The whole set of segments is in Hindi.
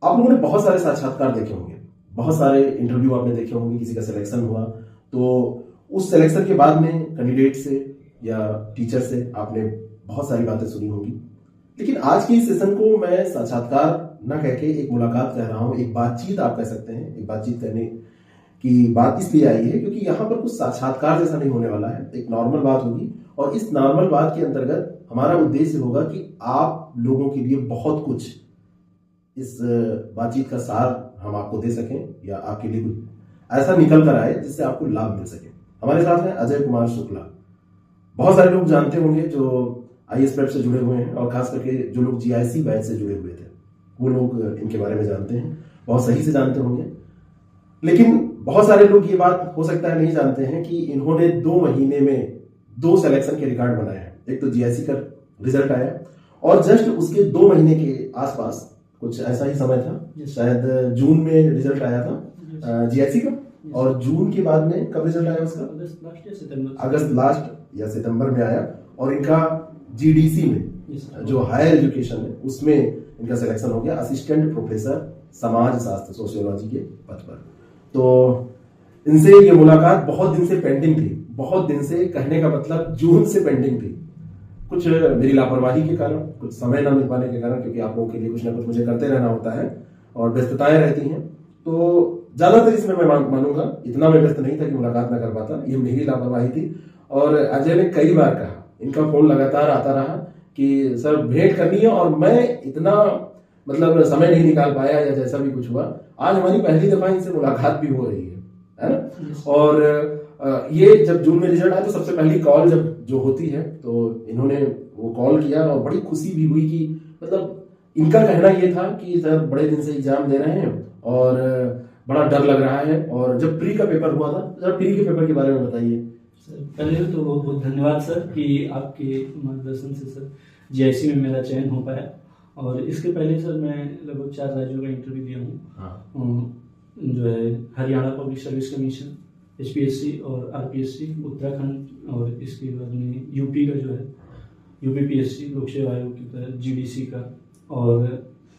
आप लोगों ने बहुत सारे साक्षात्कार देखे होंगे, बहुत सारे इंटरव्यू आपने देखे होंगे, किसी का सिलेक्शन हुआ तो उस सिलेक्शन के बाद में कैंडिडेट से या टीचर से आपने बहुत सारी बातें सुनी होंगी। लेकिन आज के इस सेशन को मैं साक्षात्कार न कह के एक मुलाकात कह रहा हूं, एक बातचीत आप कह सकते हैं। एक बातचीत करने की बात इसलिए आई है क्योंकि यहाँ पर कुछ साक्षात्कार जैसा नहीं होने वाला है, एक नॉर्मल बात होगी। और इस नॉर्मल बात के अंतर्गत हमारा उद्देश्य होगा कि आप लोगों के लिए बहुत कुछ इस बातचीत का सार हम आपको दे सकें या आपके लिए कुछ ऐसा निकल कर आए जिससे आपको लाभ मिल सके। हमारे साथ हैं अजय कुमार शुक्ला। बहुत सारे लोग जानते होंगे जो IAS प्रेप से जुड़े हुए हैं, और खास करके जो लोग GIC बैच से जुड़े हुए थे वो लोग इनके बारे में जानते हैं, बहुत सही से जानते होंगे। लेकिन बहुत सारे लोग ये बात हो सकता है नहीं जानते हैं कि इन्होंने 2 महीने में 2 सिलेक्शन के रिकॉर्ड बनाए हैं। एक तो GIC का रिजल्ट आया और जस्ट उसके 2 महीने के आसपास कुछ ऐसा ही समय था, शायद जून में रिजल्ट आया था GIC का, और जून के बाद में कब रिजल्ट आया उसका? अगस्त लास्ट या सितंबर में आया। और इनका GDC में जो हायर एजुकेशन है उसमें इनका सिलेक्शन हो गया, असिस्टेंट प्रोफेसर समाज शास्त्र सोशियोलॉजी के पद पर। तो इनसे ये मुलाकात बहुत दिन से पेंडिंग थी, बहुत दिन से कहने का मतलब जून से पेंडिंग थी। कुछ मेरी लापरवाही के कारण, कुछ समय न मिल पाने के कारण, क्योंकि आप लोगों के लिए कुछ ना कुछ मुझे करते रहना होता है और व्यस्तताएं रहती हैं, तो ज्यादातर इसमें मैं मानूंगा इतना मैं व्यस्त नहीं था कि मुलाकात ना कर पाता, ये मेरी लापरवाही थी। और अजय ने कई बार कहा, इनका फोन लगातार आता रहा कि सर भेंट करनी है, और मैं इतना मतलब समय नहीं निकाल पाया या जैसा भी कुछ हुआ। आज हमारी पहली दफा इनसे मुलाकात भी हो रही है ना। और ये जब जून में रिजल्ट आया तो सबसे पहली कॉल जब जो होती है तो इन्होंने वो कॉल किया और बड़ी खुशी भी हुई कि मतलब इनका कहना ये था कि सर बड़े दिन से एग्जाम दे रहे हैं और बड़ा डर लग रहा है। और जब प्री का पेपर हुआ था, सर प्री के पेपर के बारे में बताइए। सर पहले तो बहुत बहुत धन्यवाद सर कि आपके मार्गदर्शन से सर GIC में मेरा चयन हो पाया। और इसके पहले सर मैं लगभग 4 राज्यों का इंटरव्यू दिया हूँ। जो है Haryana public service commission, HPSC और RPSC उत्तराखंड, और इसके बाद में यूपी का जो है UPPSC लोक सेवा आयोग की तरह GDC का, और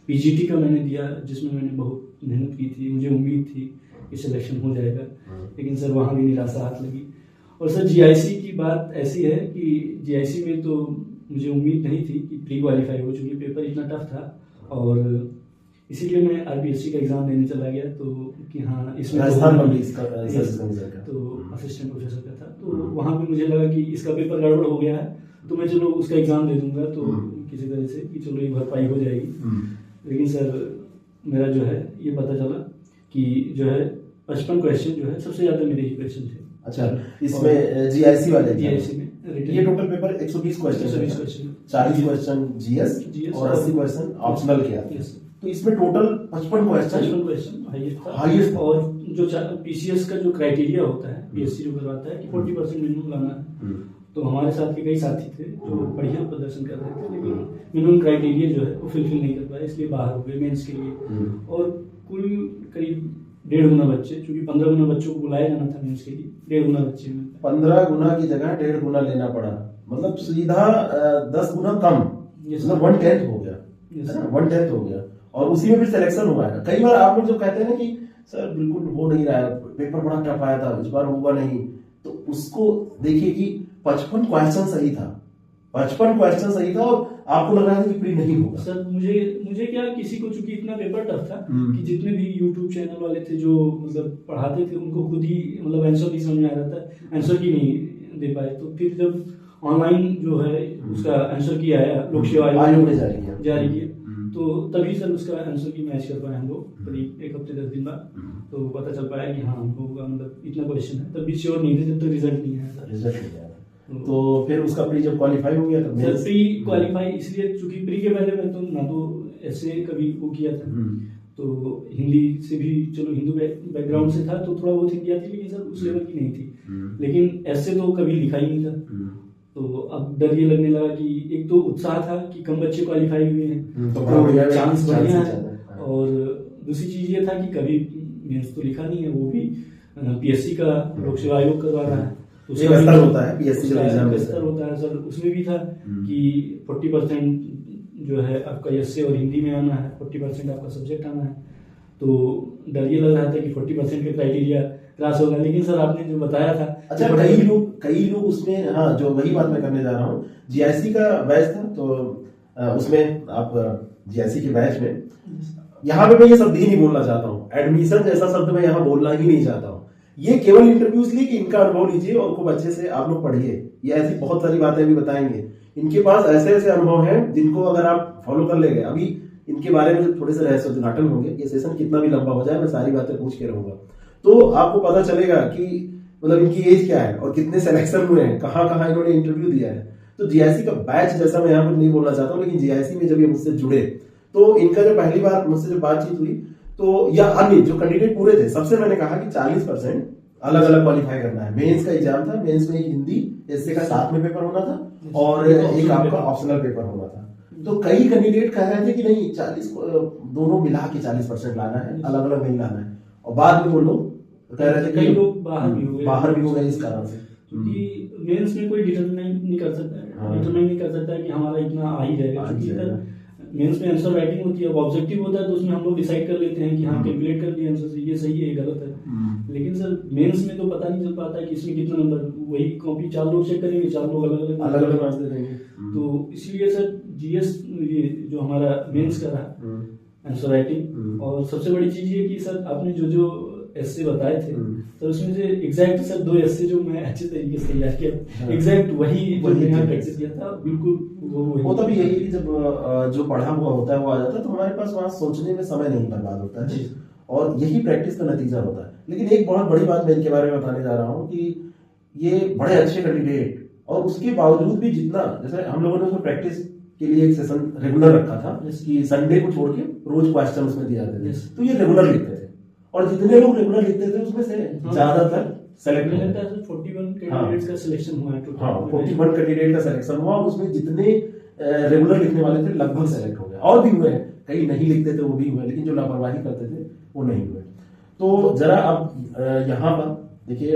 PGT का मैंने दिया जिसमें मैंने बहुत मेहनत की थी। मुझे उम्मीद थी कि सिलेक्शन हो जाएगा, लेकिन सर वहाँ भी निराशा हाथ लगी। और सर GIC की बात ऐसी है कि GIC में तो मुझे उम्मीद नहीं थी कि प्री क्वालिफाई हो, चुकी पेपर इतना टफ था, और इसीलिए मैं RPSC का एग्जाम देने चला गया। तो कि हाँ इसमें तो असिस्टेंट प्रोफेसर का था, तो वहाँ पे मुझे लगा कि इसका पेपर गड़बड़ हो गया है, तो मैं चलो उसका एग्जाम दे दूंगा तो किसी तरह से कि चलो ये भरपाई हो जाएगी। लेकिन सर मेरा जो है ये पता चला कि जो है 55 क्वेश्चन जो है सबसे ज्यादा मेरे ही क्वेश्चन थे। अच्छा, इसमें GIC वाले GIC में ये total paper 120 question, 40 question GS और 80 क्वेश्चन ऑप्शनल के आते हैं। तो इसमें टोटल 55 क्वेश्चन हाईएस्ट। और जो PCS का जो क्राइटेरिया होता है, PSC जो करवाता है कि 40% मिनिमम लाना है, तो हमारे साथ के कई साथी थे जो बढ़िया प्रदर्शन कर रहे थे, लेकिन मिनिमम क्राइटेरिया जो है वो फुलफिल नहीं कर पाए, इसलिए बाहर हो गए मेंस के लिए। और कुल करीब 1.5 गुना बच्चे, चूंकि 15 गुना बच्चों को बुलाया जाना था मेंस के लिए, 1.5 गुना बच्चे में 15 गुना की जगह 1.5 गुना लेना पड़ा, मतलब सीधा 10 गुना कम, मतलब 1/10 हो गया, 1/10 हो गया। और उसी में भी सिलेक्शन हुआ है। कई बार आप लोग जो कहते हैं ना कि सर बिल्कुल हो नहीं रहा है, पेपर बड़ा टफ आया था, इस बार होगा नहीं, तो उसको देखिए कि 55 क्वेश्चन सही था, 55 क्वेश्चन सही था, और आपको लग रहा था कि प्री नहीं होगा। सर मुझे क्या, किसी को चूंकि इतना पेपर टफ था कि जितने भी YouTube चैनल वाले थे जो मतलब पढ़ाते थे उनको खुद ही मतलब आंसर नहीं समझ में आ रहा था, आंसर की नहीं दे पाए। तो फिर जब ऑनलाइन जो है उसका आंसर की आया, लोक सेवा आयोग ने जारी किया, तो तभी सर उसका आंसर की मैच कर पाए हम लोग करीब 1 हफ्ते 10 दिन बाद। तो पता चल पाया कि हाँ होगा, मतलब इतना क्वेश्चन है, तब भी श्योर नहीं थे जब तक रिजल्ट नहीं आया। रिजल्ट नहीं आया तो फिर उसका प्री जब क्वालिफाई हो गया, तब प्री क्वालिफाई इसलिए चूंकि प्री के पहले मैं तो ना तो ऐसे कभी वो किया था, तो हिंदी से भी चलो हिंदू बैकग्राउंड से था तो थोड़ा बहुत हिंदी आती, लेकिन सर उस लेवल की नहीं थी। लेकिन ऐसे तो कभी लिखा ही नहीं था। तो अब डर ये लगने लगा कि एक तो उत्साह था कि कम बच्चे क्वालिफाई हुए हैं तो चांस बढ़िया है, और दूसरी चीज ये था कि कभी मेंस तो लिखा नहीं है, वो भी PSC का लोक सेवा आयोग करवा रहा है, तो उसका स्तर होता है PSC का एग्जाम स्तर होता है सर। उसमें भी था कि 40% जो है आपका एसए और हिंदी में आना है, 40% आपका सब्जेक्ट आना है। तो डर ये लग रहा था कि 40% का क्राइटेरिया क्रॉस होगा, लेकिन सर आपने जो बताया था। अच्छा, कई लोग उसमें, हाँ, जो वही बात मैं करने जा रहा हूँ, जीआईसी का बैच था, तो उसमें आप जीआईसी के बैच में, यहाँ पे मैं ये शब्द ही नहीं बोलना चाहता हूँ, एडमिशन जैसा शब्द मैं यहाँ बोलना ही नहीं चाहता हूँ। ये केवल इंटरव्यू इसलिए कि इनका अनुभव लीजिए और खूब अच्छे से आप लोग पढ़िए। ये ऐसी बहुत सारी बातें भी बताएंगे, इनके पास ऐसे ऐसे अनुभव हैं जिनको अगर आप फॉलो कर लेंगे, अभी इनके बारे में थोड़े से रहस्य उद्घाटन होंगे, ये सेशन कितना भी लंबा हो जाए मैं सारी बातें पूछ के रहूंगा, तो आपको पता चलेगा कि मतलब इनकी एज क्या है और कितने सिलेक्शन हुए हैं, कहाँ कहाँ इन्होंने इंटरव्यू दिया है। तो जीआईसी का बैच जैसा मैं यहाँ पर नहीं बोलना चाहता हूँ, लेकिन जीआईसी में जब ये मुझसे जुड़े तो इनका जो पहली बार मुझसे जो बातचीत हुई, तो या अन्य जो कैंडिडेट पूरे थे, सबसे मैंने कहा कि 40% अलग अलग क्वालिफाई करना है। मेंस का एग्जाम था, मेंस में एक हिंदी एसए का साथ में पेपर होना था और एक आपका ऑप्शनल पेपर होना था। तो कई कैंडिडेट कह रहे थे कि नहीं 40 दोनों मिला के 40% लाना है, अलग अलग नहीं लाना है। और बाद में वो लोग कह रहे थे, कई लोग बाहर भी हो गए इस कारण से, क्योंकि मेंस में कोई डिटरमाइन नहीं कर सकता है कि हमारा इतना आ ही जाएगा। मेंस में आंसर राइटिंग होती है, ऑब्जेक्टिव होता है, तो उसमें हम लोग डिसाइड कर लेते हैं कि हाँ कैलकुलेट कर लिया आंसर से, ये सही है ये गलत है। लेकिन सर मेंस में तो पता नहीं चल पाता है कि इसमें कितना नंबर, वही कॉपी 4 लोग चेक करेंगे, 4 लोग अलग अलग आंसर देंगे। तो इसलिए सर जीएस ये जो हमारा मेंस का रहा आंसर राइटिंग, और सबसे बड़ी चीज ये कि सर आपने जो एस्से बताए थे, तो उसमें से एग्जैक्ट सर 2 एस्से जो मैं अच्छे तरीके से तैयार किया, एग्जैक्ट वही जो मैं यहाँ प्रैक्टिस किया था, बिल्कुल वो तभी यही कि जब जो पढ़ा हुआ होता है वो आ जाता है, तो हमारे पास वहाँ सोचने में समय नहीं बर्बाद होता है, और यही प्रैक्टिस का नतीजा होता है। लेकिन एक बहुत बड़ी बात मैं इनके बारे में बताने जा रहा हूँ कि ये बड़े अच्छे कैंडिडेट, और उसके बावजूद भी जितना, जैसे हम लोगों ने उसमें प्रैक्टिस के लिए एक सेशन रेगुलर रखा था कि संडे को छोड़ के रोज क्वेश्चन उसमें दिया जाते थे, तो ये रेगुलर लिखते थे, और जितने लोग रेगुलर लिखते थे उसमें से ज्यादातर सेलेक्ट लगता है 41 कैंडिडेट्स का सिलेक्शन हुआ है टोटल। हाँ, 41 कैंडिडेट का सिलेक्शन हुआ, और उसमें जितने रेगुलर लिखने वाले थे लगभग सेलेक्ट हो गए, और भी हुए, कई नहीं लिखते थे वो भी हुए, लेकिन जो लापरवाही करते थे वो नहीं हुए। तो जरा अब यहाँ पर देखिए,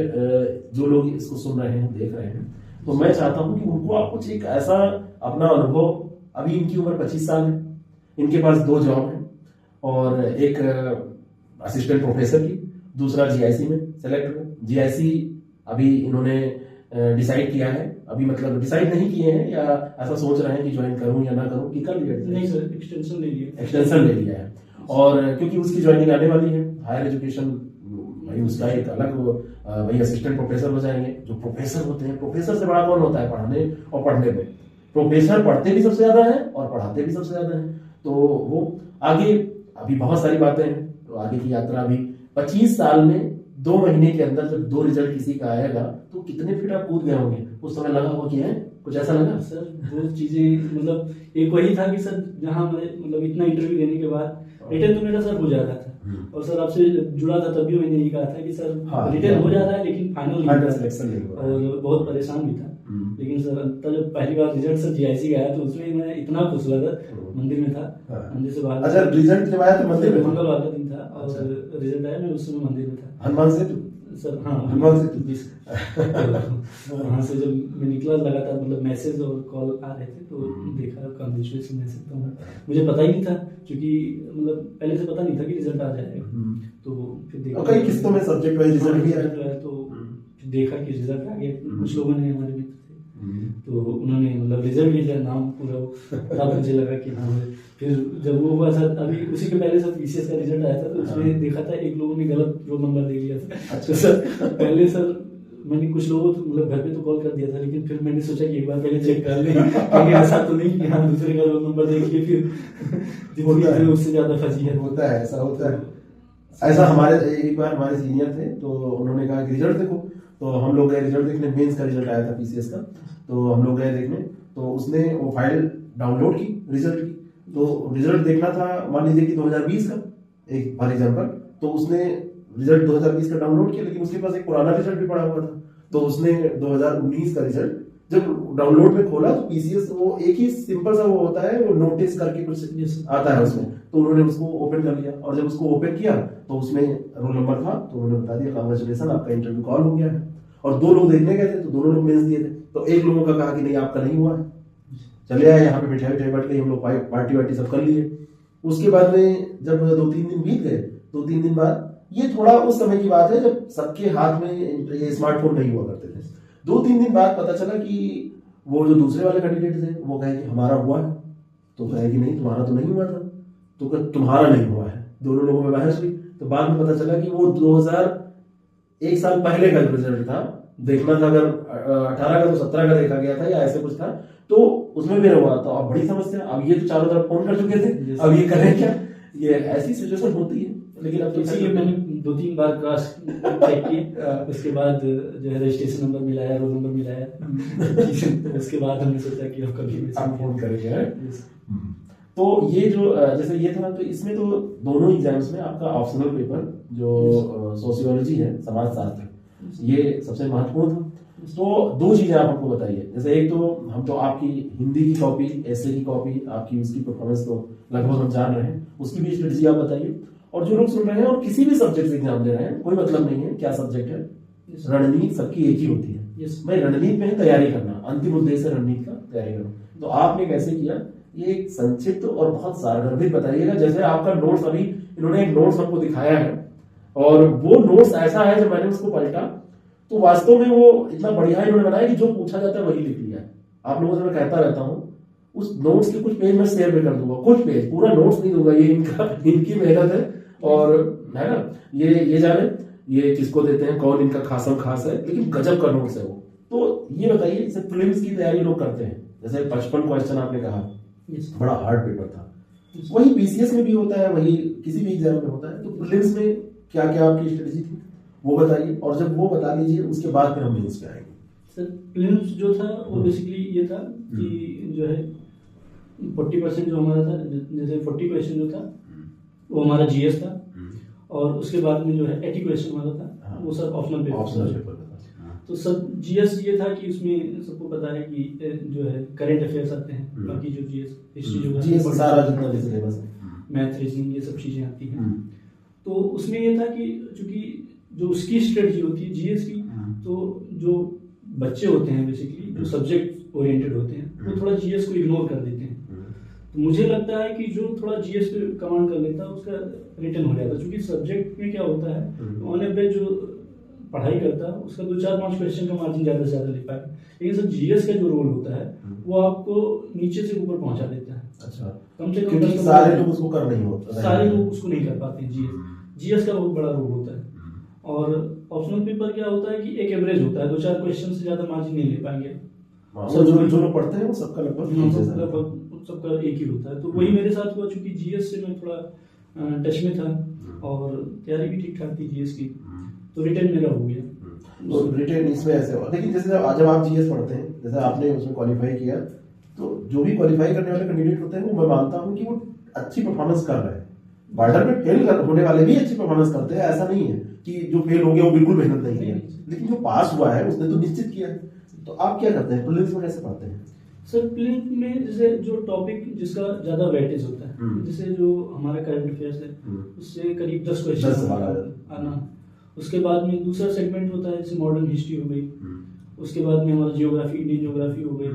जो लोग इसको सुन रहे हैं, देख रहे हैं, तो मैं चाहता हूँ कि उनको आप कुछ एक ऐसा अपना अनुभव, अभी इनकी उम्र 25 साल है, इनके पास 2 जॉब है, और एक असिस्टेंट प्रोफेसर की, दूसरा जीआईसी में सेलेक्ट हुआ। जीआईसी अभी इन्होंने डिसाइड किया है, अभी मतलब डिसाइड नहीं किए हैं या ऐसा सोच रहे हैं कि ज्वाइन करूं या ना करूं, कि कर लिया? नहीं सर, एक्सटेंशन ले लिया है, और क्योंकि उसकी ज्वाइनिंग आने वाली है, हायर एजुकेशन भाई उसका एक अलग, वही असिस्टेंट प्रोफेसर हो जाएंगे। जो प्रोफेसर होते हैं, प्रोफेसर से बड़ा कौन होता है पढ़ाने और पढ़ने में? प्रोफेसर पढ़ते भी सबसे ज्यादा है और पढ़ाते भी सबसे ज्यादा है। तो वो आगे अभी बहुत सारी बातें हैं, तो आगे की यात्रा अभी 25 साल में 2 महीने के अंदर जब 2 रिजल्ट किसी का आएगा, तो कितने फीट आप कूद गए होंगे? उस समय लगा हुआ कि है कुछ ऐसा लगा? सर वो चीजें मतलब एक वही था कि सर जहाँ मैं मतलब इतना इंटरव्यू देने के बाद रिटर्न तो मेरा सर हो जा रहा था, और सर आपसे जुड़ा था तब भी मैंने ये कहा था कि सर रिटर्न हो जा रहा है लेकिन फाइनल सिलेक्शन नहीं हुआ, और बहुत परेशान भी था। लेकिन सर अंत जब पहली बार रिजल्ट सर जीआईसी का आया, तो उसमें मैं इतना खुश लगा, मंदिर में था, मंदिर से बाहर। अच्छा, रिजल्ट जब आया तो मंदिर में? मंगलवार का दिन था, और रिजल्ट आया, मैं उस समय मंदिर में था। हनुमान सेतु सर, हाँ हनुमान सेतु। वहाँ से जब मैं निकला, लगातार मतलब मैसेज और कॉल आ रहे थे, तो देखा कांग्रेचुलेशन मैसेज, तो मुझे पता ही नहीं था, क्योंकि मतलब पहले से पता नहीं था कि रिजल्ट आ जाएगा। तो फिर देखा कई किस्तों में सब्जेक्ट वाइज रिजल्ट भी आया, तो देखा कि रिजल्ट आ गया। कुछ लोगों ने, हमारे मित्र थे, तो उन्होंने मतलब रिजल्ट भेजा, नाम पूरा, तब मुझे लगा कि हाँ। फिर जब वो हुआ सर, अभी उसी के पहले सर पीसीएस का रिजल्ट आया था, तो उसमें देखा था एक लोगों ने गलत रोल नंबर दे दिया था। तो सर पहले सर मैंने कुछ लोगों को मतलब घर पे तो कॉल कर दिया था, लेकिन फिर मैंने सोचा कि एक बार पहले चेक कर लें, क्योंकि ऐसा तो नहीं कि हाँ दूसरे का रोल नंबर देखिए फिर उससे ज्यादा फंसी है। होता है, ऐसा होता है। ऐसा हमारे एक बार हमारे सीनियर थे, तो उन्होंने कहा कि रिजल्ट देखो, तो हम लोग गए रिजल्ट देखने, मेंस का रिजल्ट आया था पीसीएस का, तो हम लोग गए देखने, तो उसने वो फाइल डाउनलोड की रिजल्ट की, तो रिजल्ट देखना था मान लीजिए कि 2020 का, एक फॉर एग्जांपल, तो उसने रिजल्ट 2020 का डाउनलोड किया, लेकिन उसके पास एक पुराना रिजल्ट भी पड़ा हुआ था, तो उसने 2019 का रिजल्ट जब डाउनलोड में खोला, तो पीसीएस वो एक ही सिंपल सा वो होता है, वो नोटिस करके कुछ आता है उसमें, तो उन्होंने उसको ओपन कर लिया, और जब उसको ओपन किया तो उसमें रोल नंबर था, तो उन्होंने बता दिया कांग्रेचुलेशन, आपका इंटरव्यू कॉल हो गया है। और 2 लोग देखने गए थे, तो दोनों लोग मेंस दिए थे, तो एक लोगों का कहा कि नहीं आपका नहीं हुआ है, चले आए यहाँ पे, मिठाई मिठाई बट गई, हम लोग पार्टी वार्टी सब कर लिए। उसके बाद में जब 2-3 दिन बीत गए, 2-3 दिन बाद, ये थोड़ा उस समय की बात है जब सबके हाथ में ये स्मार्टफोन नहीं हुआ करते थे। 2-3 दिन बाद पता चला कि वो जो दूसरे वाले कैंडिडेट थे वो कहे कि हमारा हुआ है, तो कहे कि नहीं तुम्हारा तो नहीं हुआ था, तो कहे तुम्हारा नहीं हुआ है। दोनों लोगों में बहस हुई, तो बाद में पता चला कि वो 2001 साल पहले का रिजल्ट था, देखना था अगर 18 का तो 17 का देखा गया था या ऐसे कुछ था, तो उसमें मेरा हुआ। तो अब बड़ी समस्या, अब ये तो चारों तरफ फोन कर चुके थे, अब ये करें क्या? ये ऐसी सिचुएशन होती है। लेकिन अब तो इसीलिए मैंने 2-3 बार क्रॉस चेक किया, उसके बाद जो है रजिस्ट्रेशन नंबर मिलाया, रोल नंबर मिलाया, उसके बाद हमने सोचा कि अब कभी आप फोन करेंगे। तो ये जो जैसे ये था, तो इसमें तो दोनों एग्जाम्स में आपका ऑप्शनल पेपर जो सोशियोलॉजी है, समाजशास्त्र, ये सबसे महत्वपूर्ण था। तो 2 चीजें आप हमको बताइए। जैसे एक तो हम तो आपकी हिंदी की कॉपी, ऐसे की कॉपी, आपकी उसकी परफॉर्मेंस तो लगभग हम जान रहे हैं, उसकी भी स्ट्रेटेजी आप बताइए। और जो लोग सुन रहे हैं और किसी भी सब्जेक्ट से एग्जाम दे रहे हैं, कोई मतलब नहीं है क्या सब्जेक्ट है, रणनीति सबकी एक ही होती है। भाई रणनीति में तैयारी करना, अंतिम उद्देश्य रणनीति का तैयारी करना। तो आपने कैसे किया, ये एक संक्षिप्त और बहुत सारगर्भित बताइएगा। जैसे आपका नोट्स, अभी इन्होंने एक नोट्स हमको दिखाया है, और वो नोट्स ऐसा है जब मैंने उसको पलटा तो वास्तव में वो इतना बढ़िया इन्होंने बनाया कि जो पूछा जाता है वही लिख लिया है। आप लोगों से मैं कहता रहता हूँ, उस नोट्स के कुछ पेज मैं शेयर भी कर दूंगा, कुछ पेज, पूरा नोट्स नहीं दूंगा, ये इनकी मेहनत है। और है ना, ये जाने ये किसको देते हैं, कौन इनका खासम खास है, लेकिन गजब का नोट्स है वो। तो ये बताइए, जैसे प्रीलिम्स की तैयारी लोग करते हैं, जैसे 55 क्वेश्चन आपने कहा, बड़ा हार्ड पेपर था, वही पीसीएस में भी होता है, वही किसी भी एग्जाम में होता है। तो प्रीलिम्स में क्या क्या आपकी स्ट्रेटेजी थी वो बताइए, और जब वो बता लीजिए उसके बाद फिर हम मेंस पे आएंगे। सर प्रीलिम्स जो था वो बेसिकली ये था कि जो है 40% जो हमारा था, जैसे 40 क्वेश्चन जो था वो हमारा जीएस था, और उसके बाद में जो है 80 क्वेश्चन हमारा था, वो सब ऑप्शनल पेपर था। तो सब जीएस ये था कि उसमें सबको पता है कि जो है करंट अफेयर्स आते हैं, बाकी जो जीएस हिस्ट्री जो सारा जितना भी सिलेबस है, मैथ, रीजनिंग, ये सब चीजें आती हैं। तो उसमें ये था कि चूंकि जो उसकी स्ट्रेटजी होती है जीएस की, तो जो बच्चे होते हैं बेसिकली जो सब्जेक्ट ओरिएंटेड होते हैं वो थोड़ा जीएस को इग्नोर कर देते हैं। तो मुझे लगता है कि जो थोड़ा जीएस पे कमांड कर लेता है उसका रिटर्न हो जाता है, क्योंकि सब्जेक्ट में क्या होता है, ऑन एवरेज जो पढ़ाई करता है उसका 2-4-5 क्वेश्चन का मार्जिन ज्यादा से ज्यादा ले पाएगा, लेकिन सर जीएस का जो रोल होता है वो आपको नीचे से ऊपर पहुंचा देता है। अच्छा, कम से कम सारे लोग उसको कर नहीं होता, सारे लोग उसको नहीं कर पाते हैं। जीएस का बहुत बड़ा रोल होता है। और ऑप्शनल पेपर क्या होता है कि एक एवरेज होता है, 2-4 क्वेश्चन से ज्यादा मार्जिन नहीं ले पाएंगे। जो लोग पढ़ते हैं वो सबका लगभग सबका एक ही होता है। तो वही मेरे साथ हुआ, चूंकि जीएस से मैं थोड़ा टच में था और तैयारी भी ठीक ठाक थी जीएस की, तो रिटर्न मेरा हो गया। तो रिटर्न इसमें ऐसे हुआ। लेकिन जैसे जब आप जीएस पढ़ते हैं, जैसे आपने उसमें क्वालिफाई किया, तो जो भी क्वालिफाई करने वाले कैंडिडेट होते हैं वो मैं मानता हूँ कि वो अच्छी परफॉर्मेंस कर रहे हैं। बॉर्डर में फेल होने वाले भी अच्छी परफॉर्मेंस करते हैं, ऐसा नहीं है कि जो फेल हो गया वो बिल्कुल मेहनत नहीं किया, लेकिन जो पास हुआ है उसने तो निश्चित किया है। तो आप क्या करते हैं प्रीलिम्स में, कैसे पढ़ते हैं? सर प्रीलिम्स में जैसे जो टॉपिक जिसका ज्यादा वेटेज होता है, जैसे जो हमारा करंट अफेयर्स है उससे करीब 10 क्वेश्चन आना, उसके बाद में दूसरा सेगमेंट होता है जैसे मॉडर्न हिस्ट्री हो गई, उसके बाद में हमारा जियोग्राफी, इंडियन जियोग्राफी हो गई,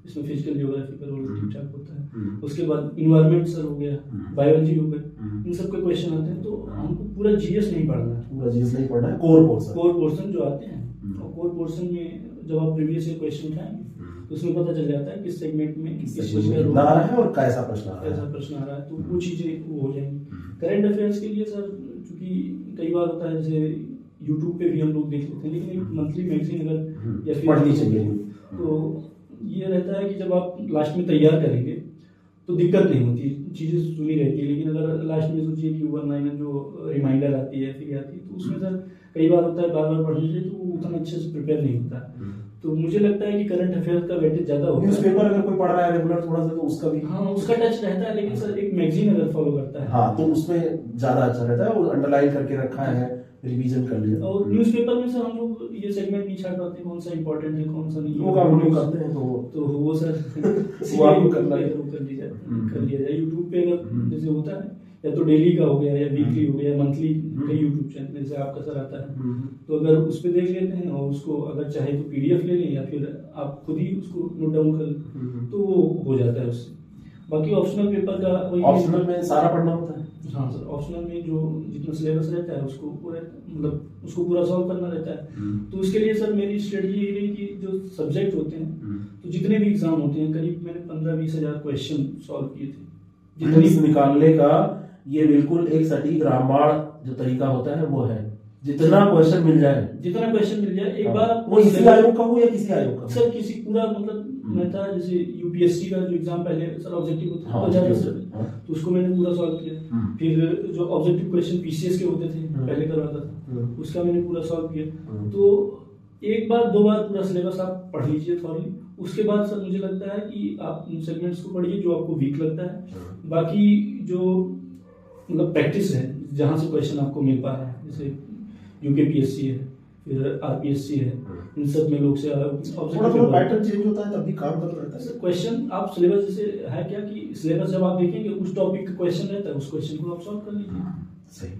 इसमें फिजिकल जियोग्राफी का रोल ठीक ठाक होता है, उसके बाद इन्वायरमेंट सर हो गया, बायोलॉजी हो गई, इन सब के क्वेश्चन आते हैं। तो हमको पूरा जीएस नहीं पढ़ना है, पूरा जीएस नहीं पढ़ना है, कोर पोर्शन जो आते हैं, और कोर पोर्शन में जब आप प्रीवियस ईयर क्वेश्चन उठाएंगे तो उसमें पता चल जाता है किस सेगमेंट में किस चीज का रोल आ रहा है और कैसा प्रश्न आ रहा है, तो वो चीजें वो हो जाएंगी। करंट अफेयर्स के लिए सर चूंकि कई बार होता है जैसे यूट्यूब पे भी हम लोग देख लेते हैं, लेकिन एक मंथली मैगजीन अगर या पढ़नी चाहिए, तो ये रहता है कि जब आप लास्ट में तैयार करेंगे तो दिक्कत नहीं होती, चीजें सुनी रहती है। लेकिन अगर लास्ट में सोचिए कि वन लाइनर जो रिमाइंडर आती है फिर आती है, तो उसमें सर कई बार होता है बार बार पढ़ने से तो उतना अच्छे से प्रिपेयर नहीं होता। तो मुझे लगता है कि करंट अफेयर का वेटेज ज्यादा होता है। न्यूज़पेपर अगर कोई पढ़ रहा है रेगुलर थोड़ा सा तो उसका भी उसका टच रहता है, लेकिन सर एक मैगजीन अगर फॉलो करता है तो उसमें ज्यादा अच्छा रहता है, वो अंडरलाइन करके रखा है, रिवीजन कर लिया। और न्यूज़पेपर में सर हम लोग ये सेगमेंट नहीं छाट पाते कौन सा इंपॉर्टेंट है कौन सा नहीं, वो काम लोग करते हैं, तो वो सर वो आपको करना है, कर लिया जाए। यूट्यूब पे अगर जैसे होता है या तो डेली का हो गया या वीकली हो गया या मंथली, कई यूट्यूब चैनल जैसे आपका सर आता है, तो अगर उस पर देख लेते हैं और उसको अगर चाहे तो PDF ले लें या फिर आप खुद ही उसको नोट डाउन कर लें तो वो हो जाता है उससे। बाकी ऑप्शनल पेपर का वही, ऑप्शनल में सारा पढ़ना होता है। हाँ सर, ऑप्शनल में जो जितना सिलेबस रहता है उसको पूरा मतलब उसको पूरा सॉल्व करना रहता है। तो उसके लिए सर मेरी स्ट्रेटजी ये रही कि जो सब्जेक्ट होते हैं तो जितने भी एग्जाम होते हैं करीब मैंने 15-20 हजार क्वेश्चन सॉल्व किए थे। जितनी निकालने का ये बिल्कुल एक सटीक रामबाण जो तरीका होता है वो है, जितना क्वेश्चन मिल जाए एक बार आप वो इसी आयोग का हो या किसी आयोग का सर, किसी पूरा मतलब मैं था जैसे यूपीएससी का जो एग्जाम पहले सर ऑब्जेक्टिव होता है 50% तो उसको मैंने पूरा सॉल्व किया। फिर जो ऑब्जेक्टिव क्वेश्चन पीसीएस के होते थे पहले करवाता था उसका मैंने पूरा सॉल्व किया। तो एक बार 2 बार पूरा सिलेबस आप पढ़ लीजिए थॉरली, उसके बाद सर मुझे लगता है कि आप उन सेगमेंट्स को पढ़िए जो आपको वीक लगता है। बाकी जो मतलब प्रैक्टिस है जहाँ से क्वेश्चन आपको मिल पा रहा है, जैसे यूकेपीएससी है फिर आरपीएससी है, इन सब में लोग से थोड़ा थोड़ा पैटर्न चेंज होता है तब भी काम कर रहता है। क्वेश्चन आप सिलेबस जैसे है क्या कि सिलेबस जब आप देखेंगे उस टॉपिक का क्वेश्चन रहता है, उस क्वेश्चन को आप सॉल्व कर लीजिए। सही।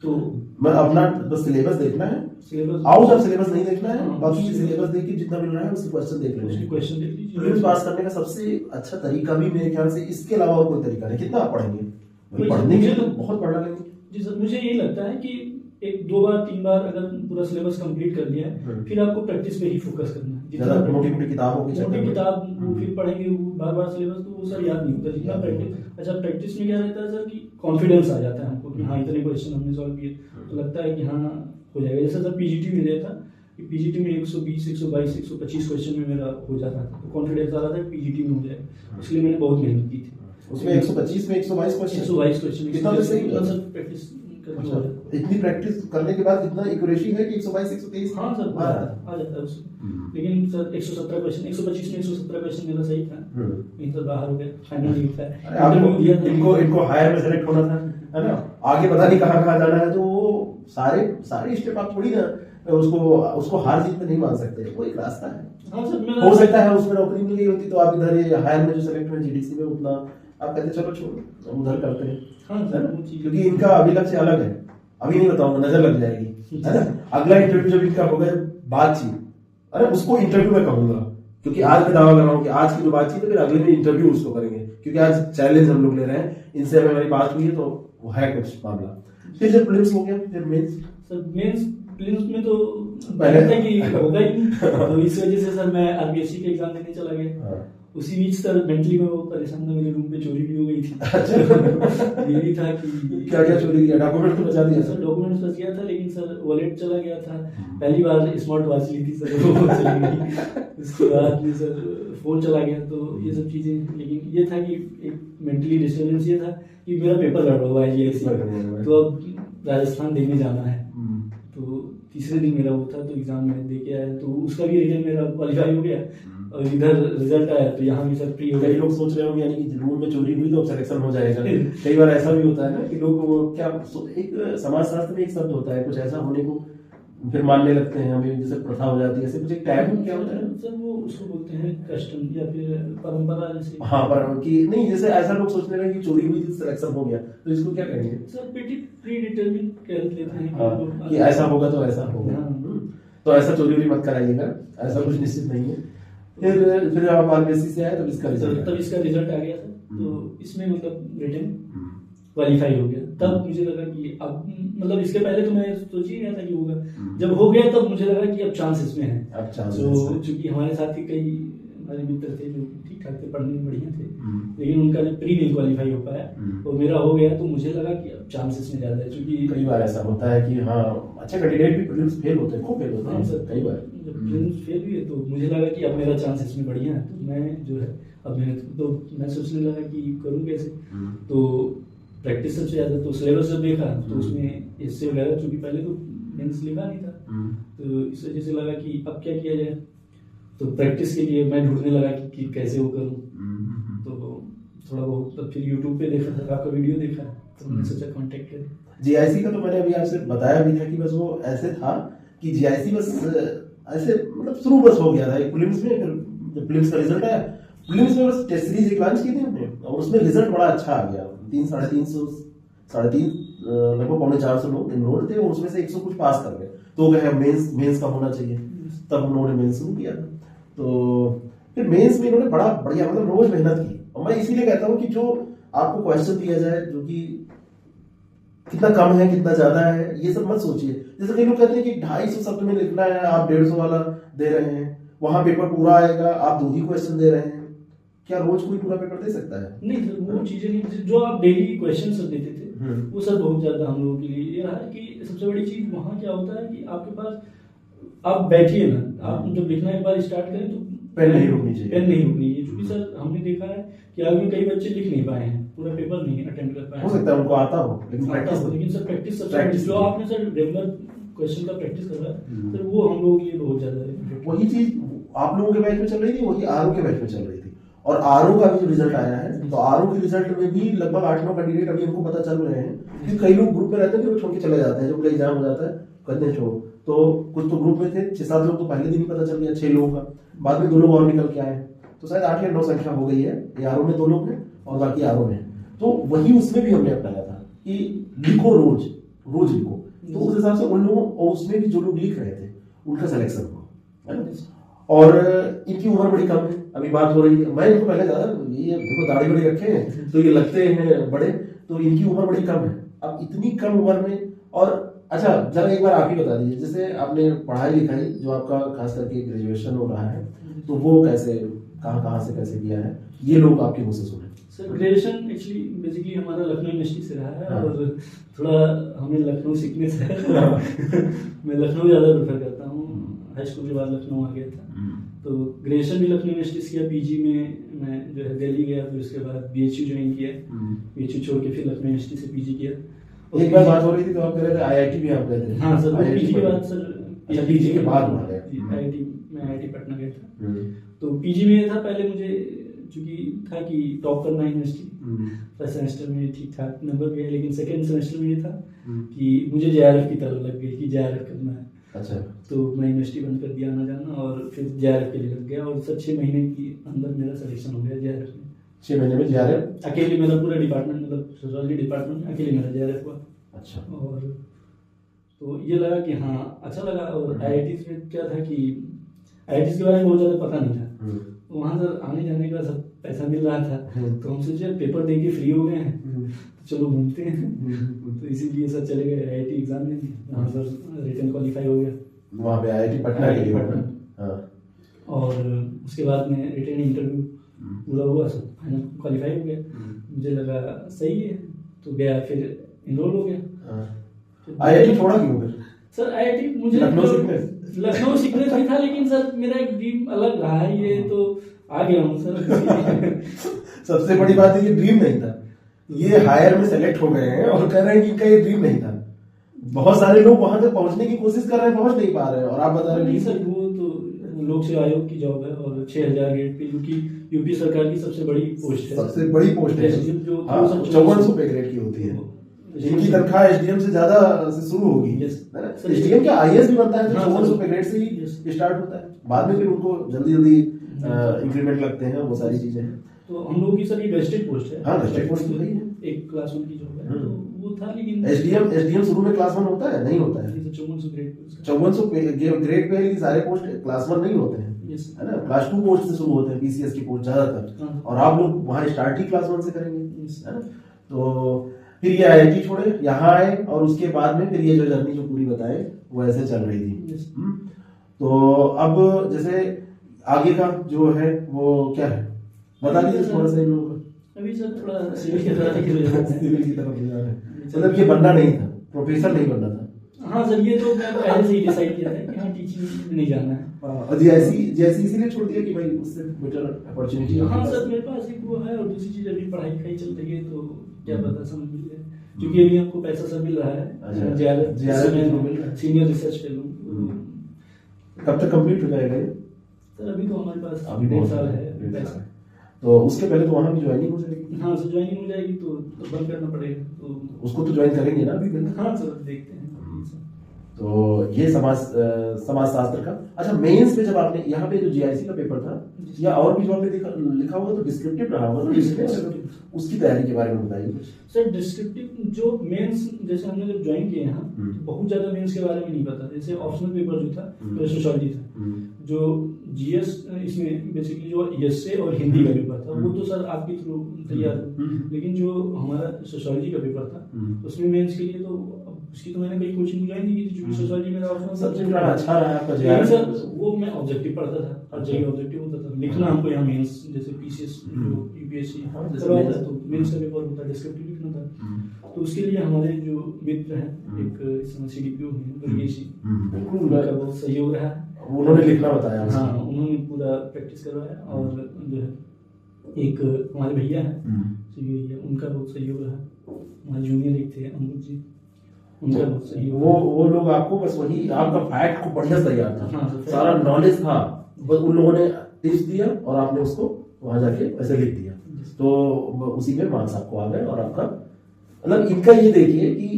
तो मैं अपना बस सिलेबस देखना है, सिलेबस आउट ऑफ सिलेबस नहीं देखना है, बाकी सिलेबस देख के जितना मिल रहा है उसके क्वेश्चन देख लेने हैं। क्वेश्चन देख लीजिए। प्रीलिम्स पास करने का सबसे अच्छा तरीका भी मेरे ख्याल से इसके अलावा और कोई तरीका नहीं। कितना आप पढ़ेंगे? पढ़ने के लिए तो बहुत पढ़ना लगेगा। जी सर, मुझे ये लगता है कि 1-2 बार 3 बार अगर पूरा सिलेबस कंप्लीट कर लिया है फिर आपको प्रैक्टिस पे ही फोकस करना है। जितना मोटी-मोटी किताबों की मोटी किताब वो फिर पढ़ेंगे वो बार-बार सिलेबस तो वो सर याद नहीं होता। जितना प्रैक्टिस अच्छा प्रैक्टिस में क्या रहता है सर कि कॉन्फिडेंस आ जाता है हमको कि हाँ इतने क्वेश्चन हमने सॉल्व किए तो लगता है कि हाँ हो जाएगा। जैसे सर पीजीटी में दिया था कि पीजीटी में 120, 122, 125 क्वेश्चन में मेरा हो जाता था, तो कॉन्फिडेंस आ रहा था पीजीटी में हो जाएगा, इसलिए मैंने बहुत मेहनत की थी। उसमें 125 में 122 क्वेश्चन 122 क्वेश्चन कितना तो सही सर प्रैक्टिस अच्छा, इतनी प्रैक्टिस करने के बाद इतना एक्यूरेसी है कि 122 123 हाँ सर आ जाता है उसमें। लेकिन सर 117 क्वेश्चन 125 में 117 क्वेश्चन मेरा सही था, नहीं तो बाहर हो गया फाइनल नहीं था। आपको इनको हायर में सेलेक्ट होना था है ना, आगे पता नहीं कहाँ जाना है, तो वो सारे स्टेप आप थोड़ी ना उसको हार जीत में नहीं मान सकते, वो एक रास्ता है। हाँ सर, हो सकता है उसमें नौकरी मिल गई होती तो आप इधर हायर में जो सेलेक्ट हुए जीडीसी में उतना आप कहते चलो छोड़ो उधर करते हैं। हाँ सर, क्योंकि इनका अभी लक्ष्य अलग है, अभी नहीं बताऊंगा नजर लग जाएगी है ना। अगला इंटरव्यू जब इनका होगा बातचीत, अरे उसको इंटरव्यू में कहूंगा, क्योंकि आज मैं दावा कर रहा हूँ कि आज की जो बातचीत है फिर अगले में इंटरव्यू उसको करेंगे, क्योंकि आज चैलेंज हम लोग ले रहे हैं, इनसे अगर हमारी बात हुई है तो वो है कुछ मामला। फिर जब प्रीलिम्स हो गया फिर मेंस। सर मेंस प्रीलिम्स में तो पहले था कि होगा ही तो इस वजह से सर मैं आरपीएससी का एग्जाम देने चला गया। उसी बीच सर मेंटली मैं बहुत परेशान था, मेरे रूम पे चोरी भी हो गई थी। अच्छा ये भी था कि क्या चोरी किया? डॉक्यूमेंट तो बचा दिया सर? डॉक्यूमेंट्स बच गया था लेकिन सर वॉलेट चला गया था। पहली बार स्मार्ट वॉच ली थी सर, वो चली गई। उसके बाद में सर फोन चला गया, तो ये सब चीजें। लेकिन ये था कि एक मेंटली डिस्टर्बेंस ये था कि मेरा पेपर गड़बड़ हुआ है जीआईसी, तो अब राजस्थान देने जाना है। तो तीसरे दिन मेरा वो था, तो एग्जाम में दे के आया, तो उसका भी रिजल्ट मेरा क्वालिफाई हो गया और इधर रिजल्ट आया तो यहाँ भी सर प्री हो गया। कई लोग सोच रहे होंगे यानी कि रूम में चोरी हुई तो अब सिलेक्शन हो जाएगा। कई बार ऐसा भी होता है ना कि लोग वो क्या एक समाजशास्त्र में एक शब्द होता है, कुछ ऐसा होने को फिर मानने लगते हैं, हमें जैसे प्रथा हो जाती है, ऐसे कुछ एक टैबू क्या होता है सर, वो उसको बोलते हैं कस्टम या फिर परंपरा जैसे। हाँ पर कि नहीं, जैसे ऐसा लोग सोचने लगे कि चोरी हुई थी सिलेक्शन हो गया, तो इसको क्या कहेंगे सर? प्री डिटरमिन कह लेते हैं। हाँ, कि ऐसा होगा तो ऐसा होगा। तो ऐसा चोरी मत कराइएगा, ऐसा कुछ निश्चित नहीं है। फिर आप आरपीएससी से आए तब इसका रिजल्ट आ गया था, तो इसमें मतलब रिटन क्वालिफाई हो गया। तब मुझे लगा कि अब मतलब इसके पहले तो मैं सोच ही नहीं था कि होगा, जब हो गया तब मुझे लगा कि अब चांस इसमें है। तो चूंकि हमारे साथ ही कई हमारे मित्र थे जो ठीक ठाक थे, पढ़ने में बढ़िया थे, लेकिन उनका जब प्री नहीं क्वालिफाई हो पाया और मेरा हो गया, तो मुझे लगा कि अब चांस इसमें ज्यादा है। क्योंकि कई बार ऐसा होता है कि हाँ अच्छे कैंडिडेट भी प्रीलिम्स फेल होते हैं, खूब फेल होते हैं सर। कई बार जब प्रीलिम्स फेल हुए तो मुझे लगा कि अब मेरा चांस इसमें बढ़िया है, तो मैं जो है अब मैं सोचने लगा कि करूँ कैसे। तो प्रैक्टिस सबसे ज्यादा, तो सिलेबस जब देखा तो उसमें इससे वगैरह, चूंकि पहले तो मेंस लिखा नहीं था, तो इस वजह से लगा कि अब क्या किया जाए। तो प्रैक्टिस के लिए मैं ढूंढने लगा कि कैसे वो करूँ। तो थोड़ा बहुत तब फिर यूट्यूब पे देखा था, आपका वीडियो देखा, तो मैंने सोचा कांटेक्ट करें। जीआईसी का तो मैंने अभी आपसे बताया भी था कि बस वो ऐसे था कि जीआईसी बस ऐसे मतलब शुरू बस हो गया था प्रीलिम्स में। जब प्रीलिम्स का रिजल्ट आया, प्रीलिम्स में बस टेस्ट सीरीज एक लॉन्च की थी हमने और उसमें रिजल्ट बड़ा अच्छा आ गया, 300-350 लगभग 350 लोग इनरोल थे और उसमें से 100 कुछ पास कर गए, तो गए मेंस का होना चाहिए, तब हम लोगों ने मेंस शुरू किया। तो फिर मेंस में इन्होंने बड़ा बढ़िया मतलब रोज मेहनत की। और मैं इसीलिए कहता हूँ कि जो आपको क्वेश्चन दिया जाए जो कि कितना कम है कितना ज्यादा है ये सब मत सोचिए। जैसे कई लोग कहते हैं कि 250 शब्द में लिखना है, आप 150 वाला दे रहे हैं, वहां पेपर पूरा आएगा, आप 2 ही क्वेश्चन दे रहे हैं। क्या रोज कोई पूरा पेपर दे सकता है? नहीं सर, वो चीजें नहीं। जो आप डेली क्वेश्चन सब देते थे वो सर बहुत ज्यादा हम लोगों के लिए ये रहा कि सबसे बड़ी चीज वहाँ क्या होता है कि आपके पास आप बैठिए ना, आप जब लिखना एक बार स्टार्ट करें तो पेन नहीं रुकनी चाहिए, पेन नहीं रुकनी चाहिए। क्योंकि सर हमने देखा है कि आगे कई बच्चे लिख नहीं पाए हैं, पूरा पेपर नहीं अटेम्प्ट कर पाए। हो सकता है उनको आता हो लेकिन सर प्रैक्टिस सबसे जो आपने सर रेगुलर क्वेश्चन का प्रैक्टिस कर रहा है सर, वो हम लोगों के लिए बहुत ज्यादा है। वही चीज आप लोगों के बैच में चल रही थी, वही आरओ के बैच में चल रही थी। और आरओ का भी जो रिजल्ट आया है, तो आरओ के रिजल्ट में भी लगभग 8-9 कैंडिडेट अभी हमको पता चल रहे हैं कि कई लोग ग्रुप में रहते हैं, फिर वो छोड़ के चले जाते हैं, जब एग्जाम हो जाता है कहते हैं छोड़ो। तो कुछ तो ग्रुप में थे 6-7 लोग, तो पहले दिन ही पता चल गया 6 लोगों का, बाद में 2 लोग और निकल के आए, तो शायद 8 या 9 संख्या हो गई है। आरओ में 2 लोग हैं और बाकी आरओ में। तो वही उसमें भी हमने अपनाया था कि लिखो रोज लिखो। तो उस हिसाब से उन लोगों, और उसमें भी जो लोग लिख रहे थे उनका सिलेक्शन हुआ, है ना। और इनकी उम्र बड़ी कम है, अभी बात हो रही है, मैं इनको पहले ज्यादा ये देखो दाढ़ी बड़ी रखे हैं तो ये लगते हैं बड़े, तो इनकी उम्र बड़ी कम है। अब इतनी कम उम्र में, और अच्छा जरा एक बार आप ही बता दीजिए, जैसे आपने पढ़ाई लिखाई जो आपका खास करके ग्रेजुएशन हो रहा है, तो वो कैसे कहाँ से कैसे किया है, ये लोग आपके मुंह से सुने। सर ग्रेजुएशन एक्चुअली बेसिकली हमारा लखनऊ यूनिवर्सिटी से रहा है। हाँ। और थोड़ा हमें लखनऊ सीखने से मैं लखनऊ ज़्यादा प्रेफर करता हूँ। हाई स्कूल के बाद लखनऊ आ गया था, तो ग्रेजुएशन भी लखनऊ यूनिवर्सिटी से किया। पीजी में मैं जो है दिल्ली गया, फिर उसके बाद बीएचयू ज्वाइन किया, बीएचयू छोड़ के फिर लखनऊ यूनिवर्सिटी से पीजी किया। एक बार बात हो रही थी तो आप कह रहे थे आईआईटी भी आप गए थे। हाँ सर, पीजी के बाद सर, पीजी के बाद आईआईटी मैं आईआईटी पटना गया था। तो पीजी में था पहले मुझे चूंकि था कि टॉप करना यूनिवर्सिटी, फर्स्ट सेमेस्टर में ठीक ठाक नंबर गए, लेकिन सेकेंड सेमेस्टर में ये था कि मुझे जेआरएफ की तरफ लग गई कि जेआरएफ करना है। अच्छा। तो मैं यूनिवर्सिटी बंद कर दिया आना जाना और फिर जेआरएफ के लिए लग गया, और सर 6 महीने के अंदर मेरा सिलेक्शन हो गया जेआरएफ में। 6 महीने में जेआरएफ अकेले मेरा पूरा डिपार्टमेंट, मतलब सोशियोलॉजी डिपार्टमेंट अकेले मेरा जेआरएफ हुआ। अच्छा। और तो ये लगा कि हाँ अच्छा लगा। और आईआईटी में क्या था कि आईआईटी के बारे में बहुत ज़्यादा पता नहीं था, वहाँ सर आने जाने का सब पैसा मिल रहा था, तो हम सोचे पेपर दे के फ्री हो गए हैं तो चलो घूमते हैं। तो इसीलिए सर चले गए आईआईटी एग्जाम देने, वहाँ सर रिटन क्वालिफाई हो गया वहाँ पे आईआईटी पटना के लिए। हाँ। और उसके बाद में रिटन इंटरव्यू पूरा हुआ, सब फाइनल क्वालिफाई हो गया। मुझे लगा सही है तो गया, फिर इनरोल हो गया। आईआईटी छोड़ा क्यों फिर? सर आईआईटी मुझे लखनऊ सीखने भी था, लेकिन सर मेरा एक ड्रीम अलग रहा है, ये तो आ गया हूँ सर। सबसे बड़ी बात है ये ड्रीम नहीं था, ये हायर में सेलेक्ट हो गए हैं और कह रहे हैं कि इनका ये ड्रीम नहीं था। बहुत सारे लोग वहां तक पहुंचने की कोशिश कर रहे हैं, पहुंच नहीं पा रहे हैं, और आप बता रहे हैं सर वो तो लोक सेवा आयोग की जॉब है और 6000 ग्रेड पे, क्योंकि यूपी सरकार की सबसे बड़ी पोस्ट है, सबसे बड़ी पोस्ट है जो 5400 पे ग्रेड की होती है। इनकी तनख्वाह एसडीएम से ज्यादा से शुरू होगी। एसडीएम क्या आईएएस भी बनता है तो 5400 पे ग्रेड से ही स्टार्ट होता है, बाद में फिर उनको जल्दी इंक्रीमेंट लगते हैं, वो सारी चीजें हैं। तो हम लोगों की सर ये गेस्टेड पोस्ट है। हाँ गेस्टेड पोस्ट तो है, एक क्लास 1 की जॉब है, तो वो था। लेकिन एसडीएम शुरू में क्लास 1 होता है? नहीं होता है, 5400 ग्रेड पे, 5400 ग्रेड पे है, सारे पोस्ट क्लास 1 नहीं होते हैं, है ना। क्लास 2 पोस्ट से शुरू होते हैं पीसीएस की पोस्ट ज्यादातर, और आप लोग वहाँ स्टार्ट ही क्लास 1 से करेंगे, है ना। तो फिर ये आईआईटी छोड़े, यहाँ आए, और उसके बाद में फिर ये जो जर्नी जो पूरी बताए वो ऐसे चल रही थी। तो अब जैसे आगे का जो है वो क्या है बता दीजिए थोड़ा सा इन लोगों को। अभी सर थोड़ा सिविल की तरफ सिविल की तरफ जा रहे हैं, मतलब ये बनना नहीं था, प्रोफेसर नहीं बनना था। हाँ सर, ये तो मैं पहले से ही डिसाइड किया था कि हाँ टीचिंग में नहीं जाना है। और जैसी इसीलिए छोड़ दिया कि भाई उससे बेटर अपॉर्चुनिटी। हाँ सर, मेरे पास एक वो है, और दूसरी चीज अभी पढ़ाई लिखाई चल रही है, तो क्या पता समझ मिल जाए, क्योंकि अभी हमको पैसा सब मिल रहा है, सीनियर रिसर्च फेलो। कब तक कंप्लीट हो जाएगा ये? सर अभी तो हमारे पास अभी 1.5 साल है, तो उसके पहले तो वहाँ भी ज्वाइनिंग हो जाएगी। हाँ सर, ज्वाइनिंग हो जाएगी तो बंद करना पड़ेगा, तो उसको तो ज्वाइन करेंगे ना अभी? हाँ सर, देखते हैं। तो ये समाजशास्त्र का। अच्छा, मेंस पे जब आपने यहाँ पे जो जीआईसी का पेपर था या और भी जो आपने लिखा होगा तो डिस्क्रिप्टिव रहा होगा ना, उसकी तैयारी के बारे में बताइए। सर डिस्क्रिप्टिव जो मेंस, जैसे हमने जब ज्वाइन किए यहाँ तो बहुत ज्यादा मेंस के बारे में नहीं पता। जैसे ऑप्शनल पेपर जो था वो सोशियोलॉजी था, जो जीएस इसमें बेसिकली जो एसए और हिंदी का पेपर था वो तो सर आपके थ्रू तैयार हो, लेकिन जो हमारा सोशियोलॉजी का पेपर था उसमें मेंस के लिए तो उसकी तो मैंने कहीं कोचिंग ज्वाइन नहीं की थी, क्योंकि सोशियोलॉजी मेरा ऑप्शनल सब्जेक्ट अच्छा रहा आपका जीआर। सर वो मैं ऑब्जेक्टिव पढ़ता था, हर जगह ऑब्जेक्टिव होता था। लिखना हमको यहाँ मेंस जैसे पीसीएस जो यूपीएससी करवाया था तो मेंस का पेपर होता है, डिस्क्रिप्टिव लिखना था। तो उसके लिए हमारे जो मित्र हैं एक इस समय सीडीपीओ हैं दुर्गेश जी, उनका बहुत सहयोग रहा, उन्होंने लिखना बताया। हाँ, उन्होंने पूरा प्रैक्टिस करवाया। और जो है एक हमारे भैया हैं उनका बहुत सहयोग रहा। हमारे जूनियर एक थे अमृत जी, उनका बहुत सहयोग। वो लोग आपको बस वही आपका फैक्ट को बढ़िया तैयार था, हाँ, सारा नॉलेज था, बस उन लोगों ने टिप्स दिया और आपने उसको वहां जाके ऐसे लिख दिया, तो उसी में मार्क्स आपको आ गए। और आपका मतलब इनका ये देखिए कि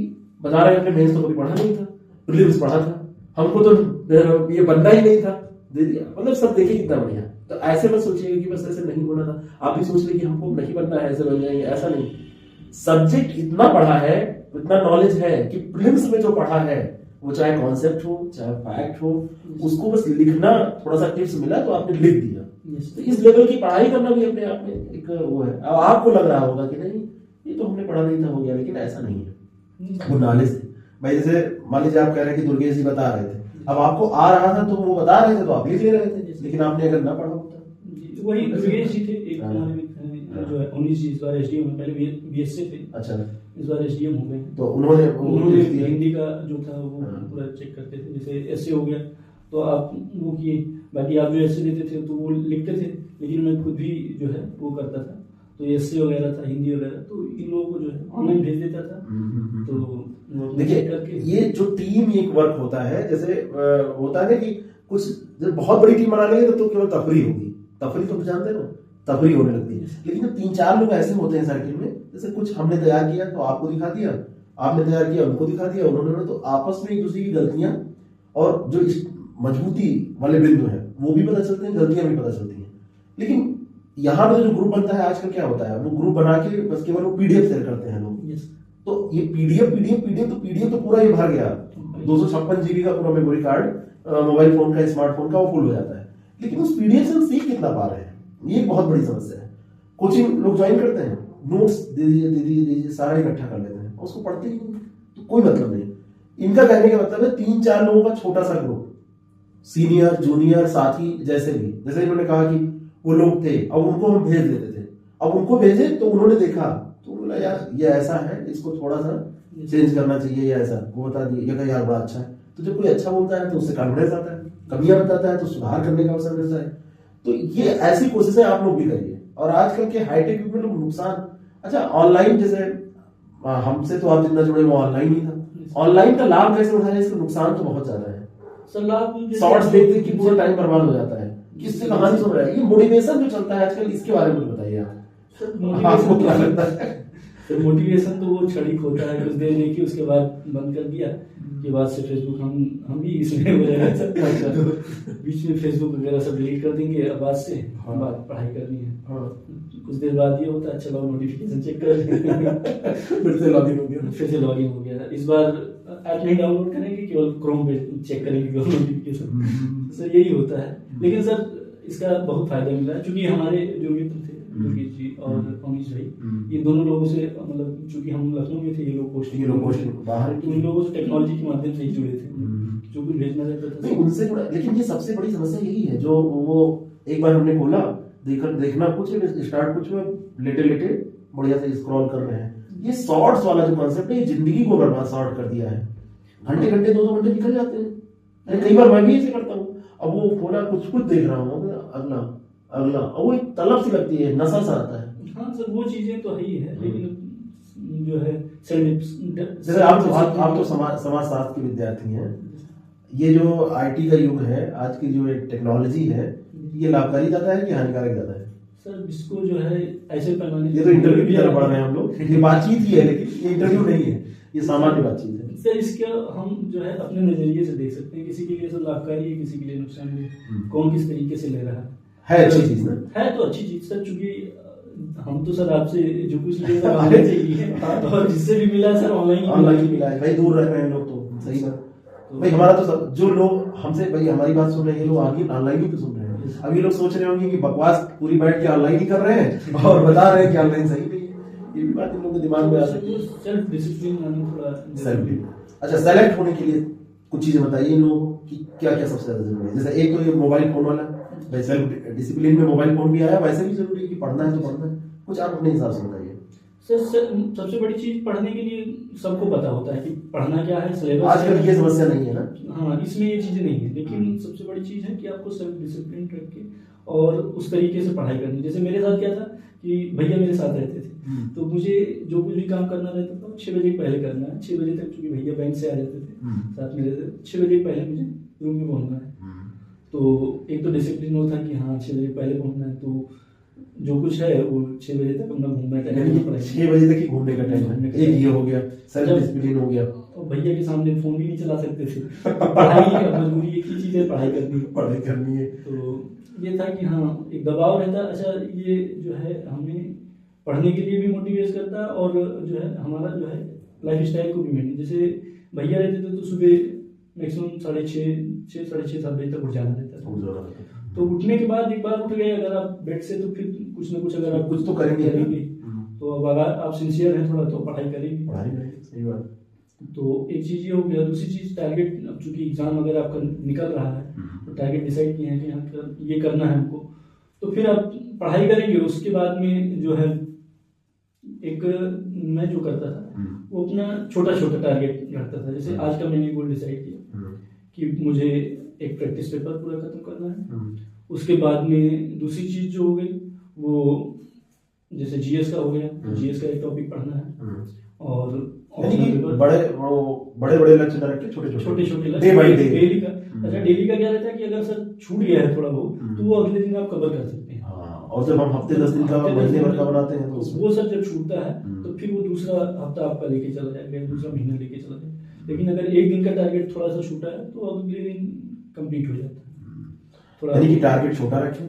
बता रहे अपने मेंस तो कभी पढ़ा नहीं था, प्रीलिम्स पढ़ा था, हमको तो ये बनना ही नहीं था, दे दिया। मतलब सब देखिए कितना बढ़िया। तो ऐसे मत सोचिएगा कि बस ऐसे नहीं होना था, आप भी सोच रहे कि हमको नहीं बनना है, ऐसे बन जाएंगे, ऐसा नहीं। सब्जेक्ट इतना पढ़ा है, इतना नॉलेज है कि प्रीलिम्स में जो पढ़ा है वो चाहे कॉन्सेप्ट हो चाहे फैक्ट हो, उसको बस लिखना थोड़ा सा टिप्स मिला तो आपने लिख दिया। तो इस लेवल की पढ़ाई करना भी अपने आप में एक वो है। अब आपको लग रहा होगा कि नहीं ये तो हमने पढ़ा नहीं था हो गया, लेकिन ऐसा नहीं है, वो नॉलेज है भाई। जैसे मान लीजिए आप कह रहे हैं कि दुर्गेश जी बता रहे थे, अब आपको आ रहा था तो वो बता रहे थे तो आप लिख ले रहे थे, लेकिन आपने अगर ना पढ़ा होता। वही दुर्गेश जी थे एक हमारे जो है 19 जी इस बार एसडीएम में, पहले बीएससी थे, अच्छा इस बार एसडीएम हो गए। तो उन्होंने हिंदी का जो था वो पूरा चेक करते थे। जैसे एसए हो गया तो आप वो किए, बाकी आप जो एसए देते थे तो वो लिखते थे, लेकिन मैं खुद भी जो है वो करता था। तो एसए वगैरह था, हिंदी वगैरह, तो इन लोगों को जो है ऑनलाइन भेज देता था। तो देखिए ये जो टीम एक वर्क होता है, जैसे होता है ना कि कुछ जब बहुत बड़ी टीम बना लेंगे तो केवल तफरी होगी, तफरी तो जानते हैं ना, तफरी होने लगती है। लेकिन जब 3-4 लोग ऐसे होते हैं सर्किल में, जैसे कुछ हमने तैयार किया तो आपको दिखा दिया, आपने तैयार किया उनको दिखा दिया, उन्होंने, तो आपस में एक दूसरे की गलतियां और जो मजबूती वाले बिंदु है वो भी पता चलते हैं, गलतियां भी पता चलती हैं। लेकिन यहाँ पे जो ग्रुप बनता है आजकल क्या होता है, वो ग्रुप बना के बस केवल वो पीडीएफ शेयर करते हैं लोग। तो ये पीडीएफ तो पूरा ही भर गया, 256 जीबी का पूरा मेमोरी कार्ड मोबाइल फोन का, स्मार्टफोन का, वो फुल हो जाता है। लेकिन उस पीडीएफ से हम सीख कितना पा रहे हैं, ये एक बहुत बड़ी समस्या है। कोचिंग लोग ज्वाइन करते हैं, नोट्स दे दीजिए सारा इकट्ठा कर लेते हैं, उसको पढ़ते ही नहीं, तो कोई मतलब नहीं। इनका कहने का मतलब है 3-4 लोगों का छोटा सा ग्रुप, सीनियर जूनियर साथी जैसे भी, जैसे इन्होंने कहा कि वो लोग थे, अब उनको हम भेज देते थे, अब उनको भेजे तो उन्होंने देखा तो बोला यार ये ऐसा है, इसको थोड़ा सा चेंज करना चाहिए, या ऐसा वो बता दिए, ये यार बड़ा अच्छा है। तो जब कोई अच्छा बोलता है तो उससे कॉन्फिडेंस आता है, कमियां बताता है तो सुधार करने का अवसर मिलता है। तो ये ऐसी कोशिशें आप लोग भी करिए। और आजकल के हाईटेक युग में लोग नुकसान, अच्छा ऑनलाइन जैसे हमसे तो आप जितना जुड़े वो ऑनलाइन ही था, ऑनलाइन का लाभ कैसे उठाया, इसका नुकसान तो बहुत ज्यादा है। शॉर्ट्स देखते कि पूरा टाइम बर्बाद हो जाता है, किससे कहानी सुन रहा है, ये मोटिवेशन जो चलता है आजकल, इसके बारे में कुछ बताइए आप, आपको क्या लगता है? तो मोटिवेशन तो वो क्षणिक होता है, कुछ देर देखी उसके बाद बंद कर दिया, के बाद से फेसबुक हम भी इसमें हो जाएगा, तो बीच में फेसबुक वगैरह सब डिलीट कर देंगे। अब बाद से बात पढ़ाई करनी है, कुछ देर बाद ये होता है चलो नोटिफिकेशन चेक कर फिर से लॉगिन हो गया। इस बार ऐप नहीं डाउनलोड करेंगे, केवल क्रोम पे चेक करेंगे नोटिफिकेशन, सर यही होता है। लेकिन सर इसका बहुत फायदा मिला है, क्योंकि हमारे जो मित्र थे दुर्गेश जी और अमीश भाई, ये दोनों लोगों से, मतलब चूंकि हम लखनऊ में थे, ये लोग पोस्टिंग बाहर, तो इन लोगों से टेक्नोलॉजी के माध्यम से ही जुड़े थे, जो कुछ भेजना रहता था उनसे जुड़ा। लेकिन ये सबसे बड़ी समस्या यही है, जो वो एक बार हमने खोला, देखना कुछ स्टार्ट कुछ में लेटे बढ़िया से स्क्रॉल कर रहे हैं। ये शॉर्ट्स वाला जो कॉन्सेप्ट है, ये जिंदगी को बर्बाद शॉर्ट कर दिया है। घंटे 2 घंटे निकल जाते हैं। कई बार मैं भी ऐसे करता हूँ, अब वो खोला कुछ देख रहा हूँ, अगला और वो एक तलब सी लगती है, नशा सा आता है। हाँ सर वो चीजें तो है ही है, लेकिन जो है जैसे आप तो समाजशास्त्र के विद्यार्थी हैं, ये जो आईटी का युग है, आज की जो टेक्नोलॉजी है, ये लाभकारी ज्यादा है कि हानिकारक ज्यादा है? सर इसको जो है ऐसे पैमाने, ये तो इंटरव्यू की तरह पढ़ रहे हैं हम लोग, ये बातचीत ही है, लेकिन ये इंटरव्यू नहीं है। ये सामान्य बातचीत है। सर इसका हम जो है अपने नजरिए से देख सकते हैं, किसी के लिए तो लाभकारी है, किसी के लिए नुकसानदेह, कौन किस तरीके से ले रहा है अच्छी चीज ना, है तो अच्छी चीज सर, चूंकि हम तो सर आपसे जो कुछ लिए सर ऑनलाइन चाहिए और जिससे भी मिला सर ऑनलाइन ही मिला है भाई, दूर रह रहे हैं लोग तो सही बात। भाई हमारा तो सब जो लोग हमसे भाई हमारी बात सुन रहे हैं, ये लोग आगे ऑनलाइन ही तो सुन रहे हैं। अभी लोग सोच रहे होंगे कि बकवास पूरी बैठ के ऑनलाइन ही कर रहे हैं और बता रहे हैं कि ऑनलाइन सही नहीं है। ये भी बात इन लोगों के दिमाग में आ सकती है। सेल्फ डिसिप्लिन थोड़ा अच्छा, सेलेक्ट होने के लिए कुछ चीजें बताइए इन लोगों को कि क्या क्या सबसे ज्यादा जरूरी है। जैसे एक तो ये मोबाइल फोन वाला, भाई सेल्फ डिसिप्लिन में मोबाइल फोन भी आया, वैसे भी जरूरी है कि पढ़ना है तो पढ़ना है। कुछ आप अपने हिसाब से बताइए। सर सबसे बड़ी चीज पढ़ने के लिए सबको पता होता है कि पढ़ना क्या है, सिलेबस। आजकल ये समस्या नहीं है ना। हाँ, इसमें ये चीजें नहीं है, लेकिन सबसे बड़ी चीज है कि आपको सेल्फ डिसिप्लिन रख के और उस तरीके से पढ़ाई करनी। जैसे मेरे साथ क्या था कि भैया मेरे साथ रहते थे, तो मुझे जो कुछ भी काम करना रहता था 6 बजे पहले करना है। 6 बजे तक चूंकि भैया बैंक से आ जाते थे, साथ में रहते थे, 6 बजे पहले मुझे रूम में पहुंचना है। तो एक तो डिसिप्लिन वो था कि हाँ 6 बजे पहले पहुंचना है, तो जो कुछ है वो 6 बजे तक अपना घूमना है। 6 बजे तक ही घूमने का टाइम है, एक ये हो गया, सेल्फ डिसिप्लिन हो गया। तो भैया के सामने फोन भी नहीं चला सकते थे, पढ़ाई का मजबूरी एक ही चीज है, पढ़ाई करनी है। तो ये था कि हाँ एक दबाव रहता। अच्छा, ये जो है हमें पढ़ने के लिए भी मोटिवेट करता है और जो है हमारा जो है लाइफ स्टाइल को भी मेंटेन। जैसे भैया रहते थे तो सुबह मैक्सिमम 6:30 7 बजे तक उठ जाना रहता था। तो उठने के बाद एक बार उठ गए अगर आप बेड से, तो फिर कुछ ना कुछ अगर आप कुछ तो करेंगे। तो अब अगर आप सिंसियर हैं थोड़ा तो पढ़ाई करेंगे। सही बात। तो एक चीज ये हो गया। दूसरी चीज टारगेट, अब चूंकि एग्जाम अगर आपका निकल रहा है तो टारगेट डिसाइड किए हैं कि हाँ ये करना है हमको, तो फिर आप पढ़ाई करेंगे। उसके बाद में जो है एक मैं जो करता था वो अपना छोटा छोटा टारगेट रखता था। जैसे आज का मैंने गोल डिसाइड किया कि मुझे एक प्रैक्टिस पेपर पूरा खत्म करना है। उसके बाद में दूसरी चीज जो हो गई वो जैसे जीएस का हो गया, जीएस का एक टॉपिक पढ़ना है। और बड़े लक्ष्य न रख के छोटे लक्ष्य, डे बाय डे डेली का। अच्छा, डेली का क्या रहता है कि अगर सर छूट गया है थोड़ा बहुत तो वो अगले दिन आप कवर कर सकते हैं। और जब हम हफ्ते 10 दिन का महीने भर का बनाते हैं तो वो सर जब छूटता है तो फिर वो दूसरा हफ्ता आपका लेके चला जाएगा, दूसरा महीना लेके चला जाएगा। लेकिन अगर एक दिन का टारगेट थोड़ा सा छूटा है तो अगले दिन कंप्लीट हो जाता है। थोड़ा यानी कि टारगेट छोटा रखें,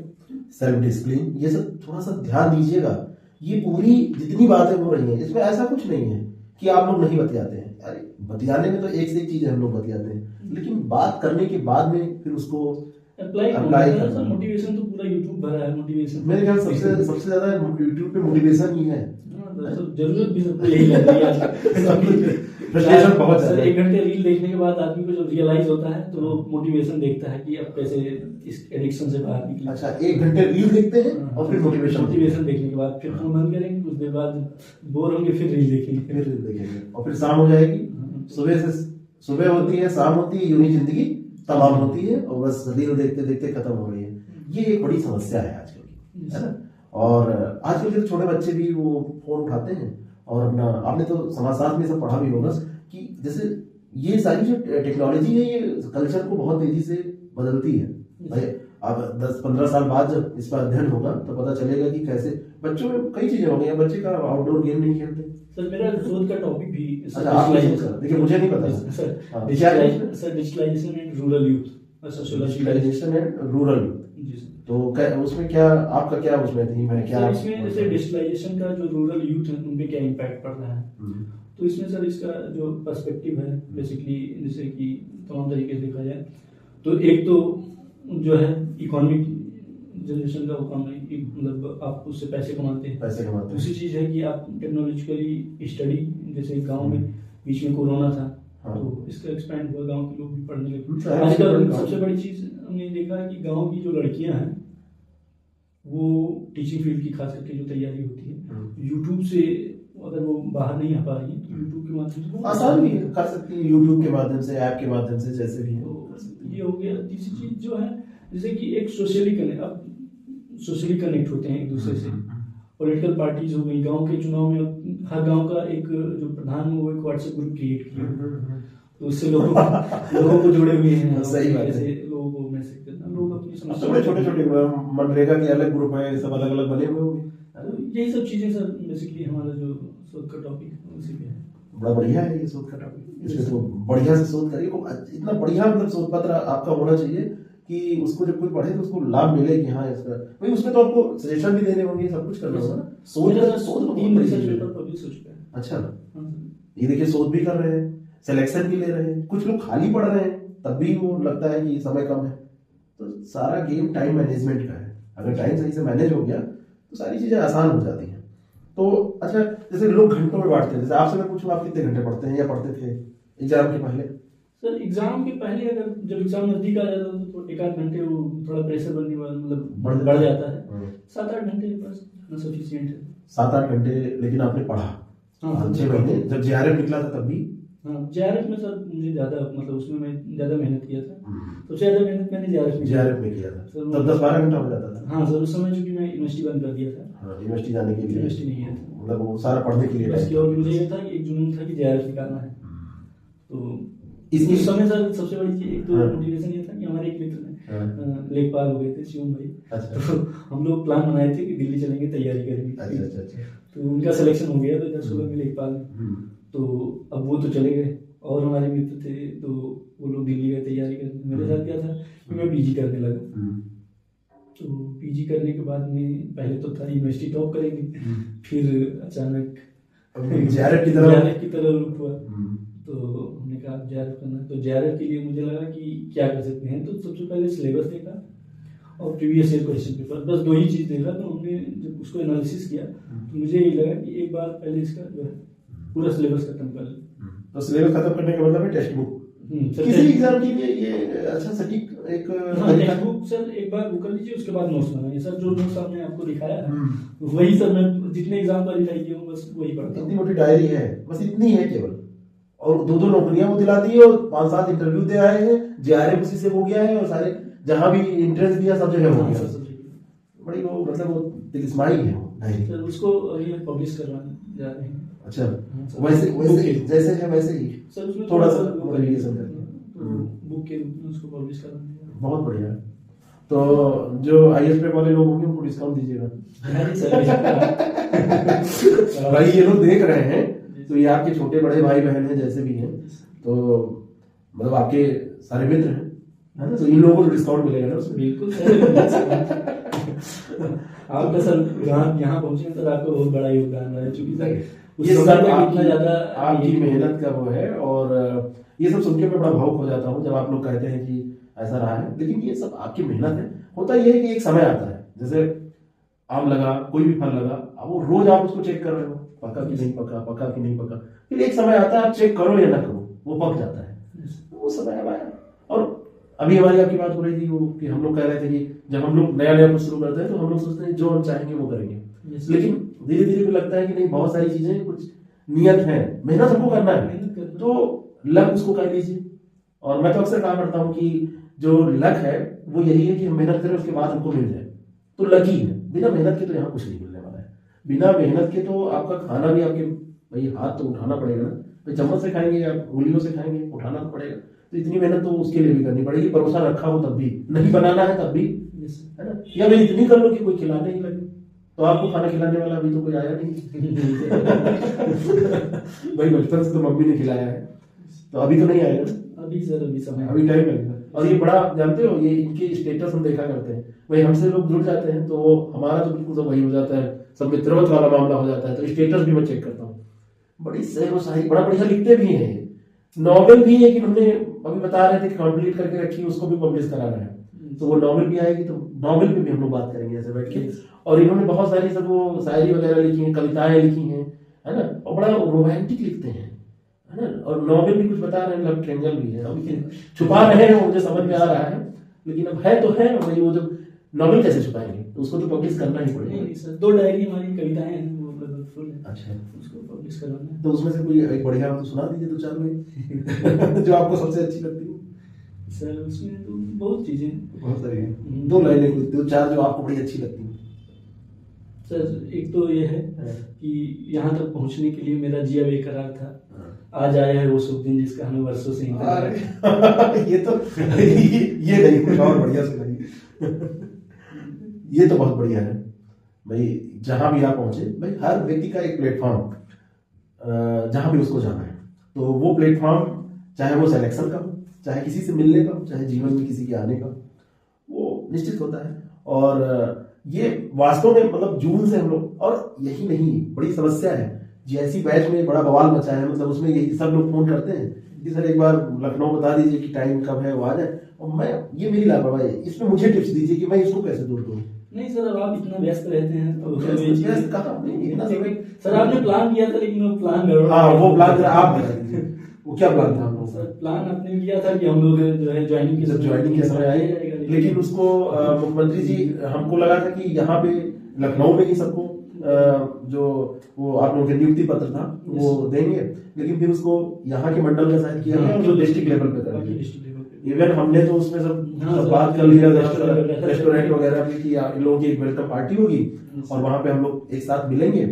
सेल्फ डिसिप्लिन, ये सब थोड़ा सा ध्यान दीजिएगा। ये पूरी जितनी बातें हो रही हैं इसमें ऐसा कुछ नहीं है कि आप लोग नहीं बतियाते हैं। अरे बतियाने में तो एक से एक चीज हम लोग बतियाते हैं, लेकिन बात करने के बाद में फिर उसको अप्लाई करना। मोटिवेशन तो पूरा यूट्यूब भरा है मोटिवेशन। मेरे ख्याल सबसे ज्यादा यूट्यूब पे मोटिवेशन ही है। जरूरत भी सबको यही लग रही है। फ्रस्ट्रेशन बहुत है। 1 घंटे रील देखने के बाद आदमी को जब रियलाइज होता है तो वो मोटिवेशन देखता है कि अब कैसे इस एडिक्शन से बाहर निकले। अच्छा, 1 घंटे रील देखते हैं और फिर मोटिवेशन देखने के बाद फिर फोन बंद करेंगे, कुछ देर बाद बोर होंगे, फिर रील देखेंगे और फिर शाम हो जाएगी। सुबह होती है, शाम होती है, यूं ही जिंदगी तमाम होती है और बस रील देखते देखते खत्म हो रही है। ये एक बड़ी समस्या है आजकल की, है ना। और आजकल के छोटे बच्चे भी वो फोन उठाते हैं और अपना, आपने तो समाजशास्त्र में सब पढ़ा भी होगा कि जैसे ये सारी जो टेक्नोलॉजी है ये कल्चर को बहुत तेजी से बदलती है। भाई अब 10-15 साल बाद जब इस पर अध्ययन होगा तो पता चलेगा कि कैसे बच्चों में कई चीजें हो गई। बच्चे का आउटडोर गेम नहीं खेलते। सर मेरा शोध का टॉपिक भी देखिए मुझे नहीं पता sir. Digitalisation and rural youth, digitalisation and rural youth. तो उसमें क्या आपका क्या उसमें थीम है क्या? इसमें जैसे डिजिटलाइजेशन का जो रूरल यूथ है उन पे क्या इम्पैक्ट पड़ रहा है, तो इसमें सर इसका जो पर्सपेक्टिव है बेसिकली जैसे कि तमाम तरीके से देखा जाए तो एक तो जो है इकोनॉमिक जनरेशन का काम है कि मतलब आप उससे पैसे कमाते हैं। दूसरी चीज है कि आप टेक्नोलॉजिकली स्टडी, जैसे गांव में बीच में कोरोना था तो इसका एक्सपैंड हुआ, गांव के लोग भी पढ़ने लगे। आजकल सबसे बड़ी चीज हमने देखा है कि गांव की जो लड़कियां हैं वो टीचिंग फील्ड की खास करके जो तैयारी होती है यूट्यूब से, अगर वो बाहर नहीं आ पा रही है तो यूट्यूब के माध्यम से आसान भी कर सकती है, यूट्यूब के माध्यम से, ऐप के माध्यम से, जैसे भी है ये हो गया। तीसरी चीज जो है जैसे कि एक सोशली कनेक्ट होते हैं एक दूसरे से। पॉलिटिकल पार्टीज हो गई, गांव के चुनाव में हर गांव का एक जो प्रधान हो वो एक व्हाट्सएप ग्रुप क्रिएट किया तो उससे लोगों को जुड़े हुए हैं। सही बात है। लोगों को मैसेज करना, लोग अपनी समस्या छोटे मनरेगा के अलग ग्रुप है, सब अलग अलग बने हुए होंगे। तो यही सब चीजें सर बेसिकली हमारा जो शोध का टॉपिक है उसी पे है। बड़ा बढ़िया है ये शोध का टॉपिक, इसमें तो बढ़िया से शोध करिए, इतना बढ़िया मतलब शोध पत्र आपका होना चाहिए कि उसको जब कोई पढ़े तो उसको लाभ मिले कि हाँ इसका भाई, उसमें तो आपको सजेशन भी देने होंगे, सब कुछ करना होगा ना। शोध पब्लिश हो चुका है। अच्छा, ये देखिए शोध भी कर रहे हैं, सिलेक्शन भी ले रहे हैं, कुछ लोग खाली पढ़ रहे हैं तब भी वो लगता है कि समय कम है। तो सारा गेम टाइम मैनेजमेंट का है, अगर टाइम सही से मैनेज हो गया तो सारी चीजें आसान हो जाती हैं। तो अच्छा, जैसे लोग घंटों में बांटते हैं, जैसे आपसे मैं पूछूं आप कितने घंटे पढ़ते हैं या पढ़ते थे एग्जाम के पहले? सर एग्जाम के पहले अगर जब एग्जाम नजदीक आ जाता है तो 1-8 घंटे वो थोड़ा प्रेशर बनने वाला मतलब बढ़ जाता है। 7-8 घंटे बस सफिशिएंट है। 7-8 घंटे लेकिन आपने पढ़ा? हाँ, 6 महीने जब JRF निकला था तब भी? हाँ, JRF में सर मुझे ज्यादा मतलब उसमें मैं ज्यादा मेहनत किया था, तो ज्यादा मेहनत मैंने JRF में किया था। तब 10-12 घंटा हो जाता था? हाँ सर, उस समय चूंकि मैं यूनिवर्सिटी बंद कर दिया था। हाँ, यूनिवर्सिटी जाने के लिए? यूनिवर्सिटी नहीं गया था, मतलब वो सारा पढ़ने के लिए बस केवल मुझे ये था कि एक जुनून था कि JRF निकालना है। तो इस समय सर सबसे बड़ी चीज एक तो मोटिवेशन ये था कि हमारे एक मित्र ने लेखपाल हो गए थे, शिवम भाई। अच्छा। तो हम लोग प्लान बनाए थे कि दिल्ली चलेंगे, तैयारी करेंगे। अच्छा। तो उनका सिलेक्शन हो गया 2016 में लेखपाल में। तो अब वो तो चले गए और हमारे मित्र थे तो वो लोग दिल्ली गए तैयारी करने। मेरे साथ क्या था कि मैं पीजी करने लगा। तो पीजी करने के बाद में पहले तो था यूनिवर्सिटी टॉप करेंगे, फिर अचानक JRF की तरह रुख हुआ। तो हमने कहा JRF करना है, तो JRF के लिए मुझे लगा कि क्या कर सकते हैं। तो सबसे पहले सिलेबस देखा और प्रीवियस ईयर क्वेश्चन पेपर, बस 2 ही चीज देखा। तो हमने जब उसको एनालिसिस किया तो मुझे ये लगा कि एक बार पहले इसका जो है पूरा सिलेबस खत्म कर ले। तो सिलेबस खत्म करने का मतलब है टेक्स्ट बुक किसी एग्जाम के लिए ये अच्छा सटीक एक टेक्स्ट बुक सर एक बार बुक कर लीजिए, उसके बाद नोट्स बनाइए। सर जो नोट्स आपने आपको दिखाया है वही सर मैं जितने एग्जाम क्वालिफाई किया हूँ बस वही पढ़ता हूँ। इतनी मोटी डायरी है, बस इतनी है केवल, और 2-2 नौकरियां वो दिलाती है और 5-7 इंटरव्यू दे आए हैं, JRF उसी से हो गया है और सारे जहां भी एंट्रेंस दिया सब जगह हो गया। बड़ी वो मतलब वो तिलिस्माई है डायरी। सर उसको अभी पब्लिश करवाने जा रहे हैं। अच्छा, वैसे जैसे है वैसे ही सर उसमें थोड़ा सा मॉडिफिकेशन करके बुक के रूप में उसको पब्लिश करवाने। बहुत बढ़िया है। तो जो IAS प्रेप वाले लोग होंगे उनको डिस्काउंट दीजिएगा। भाई ये लोग देख रहे हैं तो ये आपके छोटे बड़े भाई बहन हैं जैसे भी हैं, तो मतलब आपके सारे मित्र हैं, है ना, तो इन लोगों को डिस्काउंट मिलेगा ना उसमें। बिल्कुल आपका सर यहाँ पहुंचे सर आपका बहुत बड़ा योगदान रहा है, क्योंकि सर ये सब इतना ज्यादा आपकी मेहनत का वो है। और ये सब सुन के मैं बड़ा भावुक हो जाता हूँ जब आप लोग कहते हैं कि ऐसा रहा है, लेकिन ये सब आपकी मेहनत है। होता ये है कि एक समय आता है, जैसे आम लगा, कोई भी फल लगा, अब वो रोज आप उसको चेक कर रहे हो पका कि नहीं पका, पका कि नहीं पका, फिर एक समय आता है आप चेक करो या ना करो वो पक जाता है, वो समय अब आया। और अभी हमारी आपकी बात हो रही थी वो कि हम लोग कह रहे थे कि जब हम लोग नया कुछ शुरू करते हैं तो हम लोग सोचते हैं जो हम चाहेंगे वो करेंगे, लेकिन धीरे धीरे लगता है कि नहीं, बहुत सारी चीजें कुछ नियत है, मेहनत हमको करना है, तो लक उसको कह लीजिए। और मैं तो अक्सर कहा करता हूँ कि जो लक है वो यही है कि हम मेहनत करें उसके बाद हमको मिल जाए, तो लकी है। बिना मेहनत के तो यहाँ कुछ नहीं मिलने वाला है। बिना मेहनत के तो आपका खाना भी आपके भाई हाथ तो उठाना पड़ेगा ना, भाई चम्मच से खाएंगे या उंगलियों से खाएंगे, उठाना तो पड़ेगा, तो इतनी मेहनत तो उसके लिए भी करनी पड़ेगी। भरोसा रखा हो तब भी, नहीं बनाना है तब भी, है ना, या मैं इतनी कर लो कि कोई खिलाने ही लगे, तो आपको खाना खिलाने वाला अभी तो कोई आया नहीं भाई बचपन से तो मम्मी ने खिलाया है, तो अभी तो नहीं आएगा। अभी सर अभी समय अभी टाइम लगेगा। और ये बड़ा जानते हो, ये इनके स्टेटस हम देखा करते हैं, भाई हमसे लोग जुड़ जाते हैं तो हमारा तो बिल्कुल सब वही हो जाता है, सब मित्रवत वाला मामला हो जाता है, तो स्टेटस भी मैं चेक करता हूँ। बड़ी शेर व शायरी बड़ा बढ़िया लिखते भी हैं, नॉवेल भी है कि हमने अभी बता रहे थे कि कंप्लीट करके रखी, उसको भी पब्लिश कराना है, तो वो नॉवेल भी आएगी, तो नॉवेल पे भी हम लोग बात करेंगे ऐसे बैठ के। और इन्होंने बहुत सारी सब वो शायरी वगैरह लिखी है, कविताएं लिखी हैं, है ना, और बड़ा रोमांटिक लिखते हैं, है ना, और नॉवेल भी कुछ बता रहे हैं, लव ट्रेंगल भी है, अभी छुपा रहे हैं, मुझे समझ में आ रहा है, लेकिन अब है तो है वही, वो जब नॉवेल कैसे छुपाएंगे, तो उसको तो पब्लिश करना ही पड़ेगा। नहीं सर, 2 डायरी हमारी कविताएं हैं वो फुल है। अच्छा, उसको पब्लिश करवाना है, तो उसमें से कोई एक बढ़िया तो सुना दीजिए 2-4 में जो आपको सबसे अच्छी लगती है। सर उसमें तो बहुत चीजें, बहुत सारी हैं, 2 लाइनें कोई 2-4 जो आपको बड़ी अच्छी लगती है। सर एक तो ये है कि यहाँ तक पहुँचने के लिए मेरा जिया बेकरार था, आज आया है वो शुभ दिन जिसका हमें वर्षों से इंतजार है। ये तो ये नहीं, कुछ और बढ़िया सुनाइए। ये तो बहुत बढ़िया है भाई, जहां भी आप पहुंचे भाई, हर व्यक्ति का एक प्लेटफॉर्म जहां भी उसको जाना है। तो वो प्लेटफॉर्म, चाहे वो सिलेक्शन का हो, चाहे किसी से मिलने का हो, चाहे जीवन में किसी के आने का, वो निश्चित होता है। और ये वास्तव में मतलब जून से हम लोग, और यही नहीं, बड़ी समस्या है, जीआईसी बैच में बड़ा बवाल मचा है। मतलब उसमें यही सब लोग फोन करते हैं कि सर एक बार लखनऊ बता दीजिए कि टाइम कब है, वो आ जाए। और मैं, ये मेरी लापरवाही है, इसमें मुझे टिप्स दीजिए कि मैं इसको कैसे दूर करूँ। नहीं सर, अब आप इतना व्यस्त रहते हैं तो व्यस्त कहाँ, नहीं इतना समय। सर आपने प्लान किया था, लेकिन वो प्लान गड़बड़। हाँ, वो प्लान आप बता दीजिए, वो क्या प्लान था हम लोग? सर प्लान आपने किया था कि हम लोग जो है ज्वाइनिंग के समय आए, लेकिन उसको मुख्यमंत्री जी, हमको लगा था कि यहाँ पे लखनऊ में ही सबको जो वो आप लोगों के नियुक्ति पत्र था वो देंगे, लेकिन फिर उसको यहाँ के मंडल का शायद किया गया, जो डिस्ट्रिक्ट लेवल पे कर दिया। इवन हमने तो उसमें सब बात कर लिया, रेस्टोरेंट वगैरह भी कि इन लोगों की एक वेलकम पार्टी होगी और वहां पे हम लोग एक साथ मिलेंगे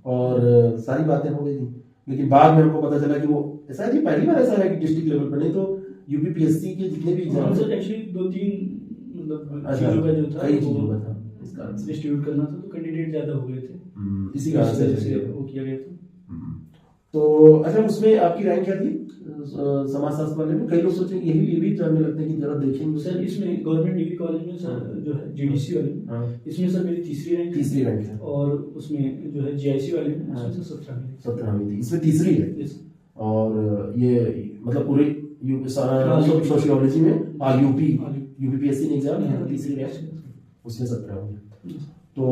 और सारी बातें हो गई थी। लेकिन बाद में हमको पता चला कि वो ऐसा है जी, पहली बार ऐसा है कि डिस्ट्रिक्ट लेवल पर, नहीं तो यूपीपीएससी के जितने भी एग्जाम सर एक्चुअली 2-3 मतलब अच्छा, चीजों का जो था कई चीजों का था, इस कारण से डिस्ट्रीब्यूट करना था, तो कैंडिडेट ज्यादा हो गए थे, इसी कारण से वो किया गया था। तो अच्छा, उसमें आपकी रैंक क्या थी समाजशास्त्र वाले में? कई लोग सोचेंगे, ये भी जानने लगते हैं कि जरा देखेंगे सर इसमें गवर्नमेंट डिग्री कॉलेज में सर जो है जीडीसी वाले में, इसमें सर मेरी तीसरी रैंक है, और उसमें जो है जीआईसी वाले में उसमें से 17वीं थी, इसमें तीसरी है। और ये मतलब पूरे सोशियोलॉजी में यूपीपीएससी एग्जाम है, तीसरी रैंक, उसमें 17 तो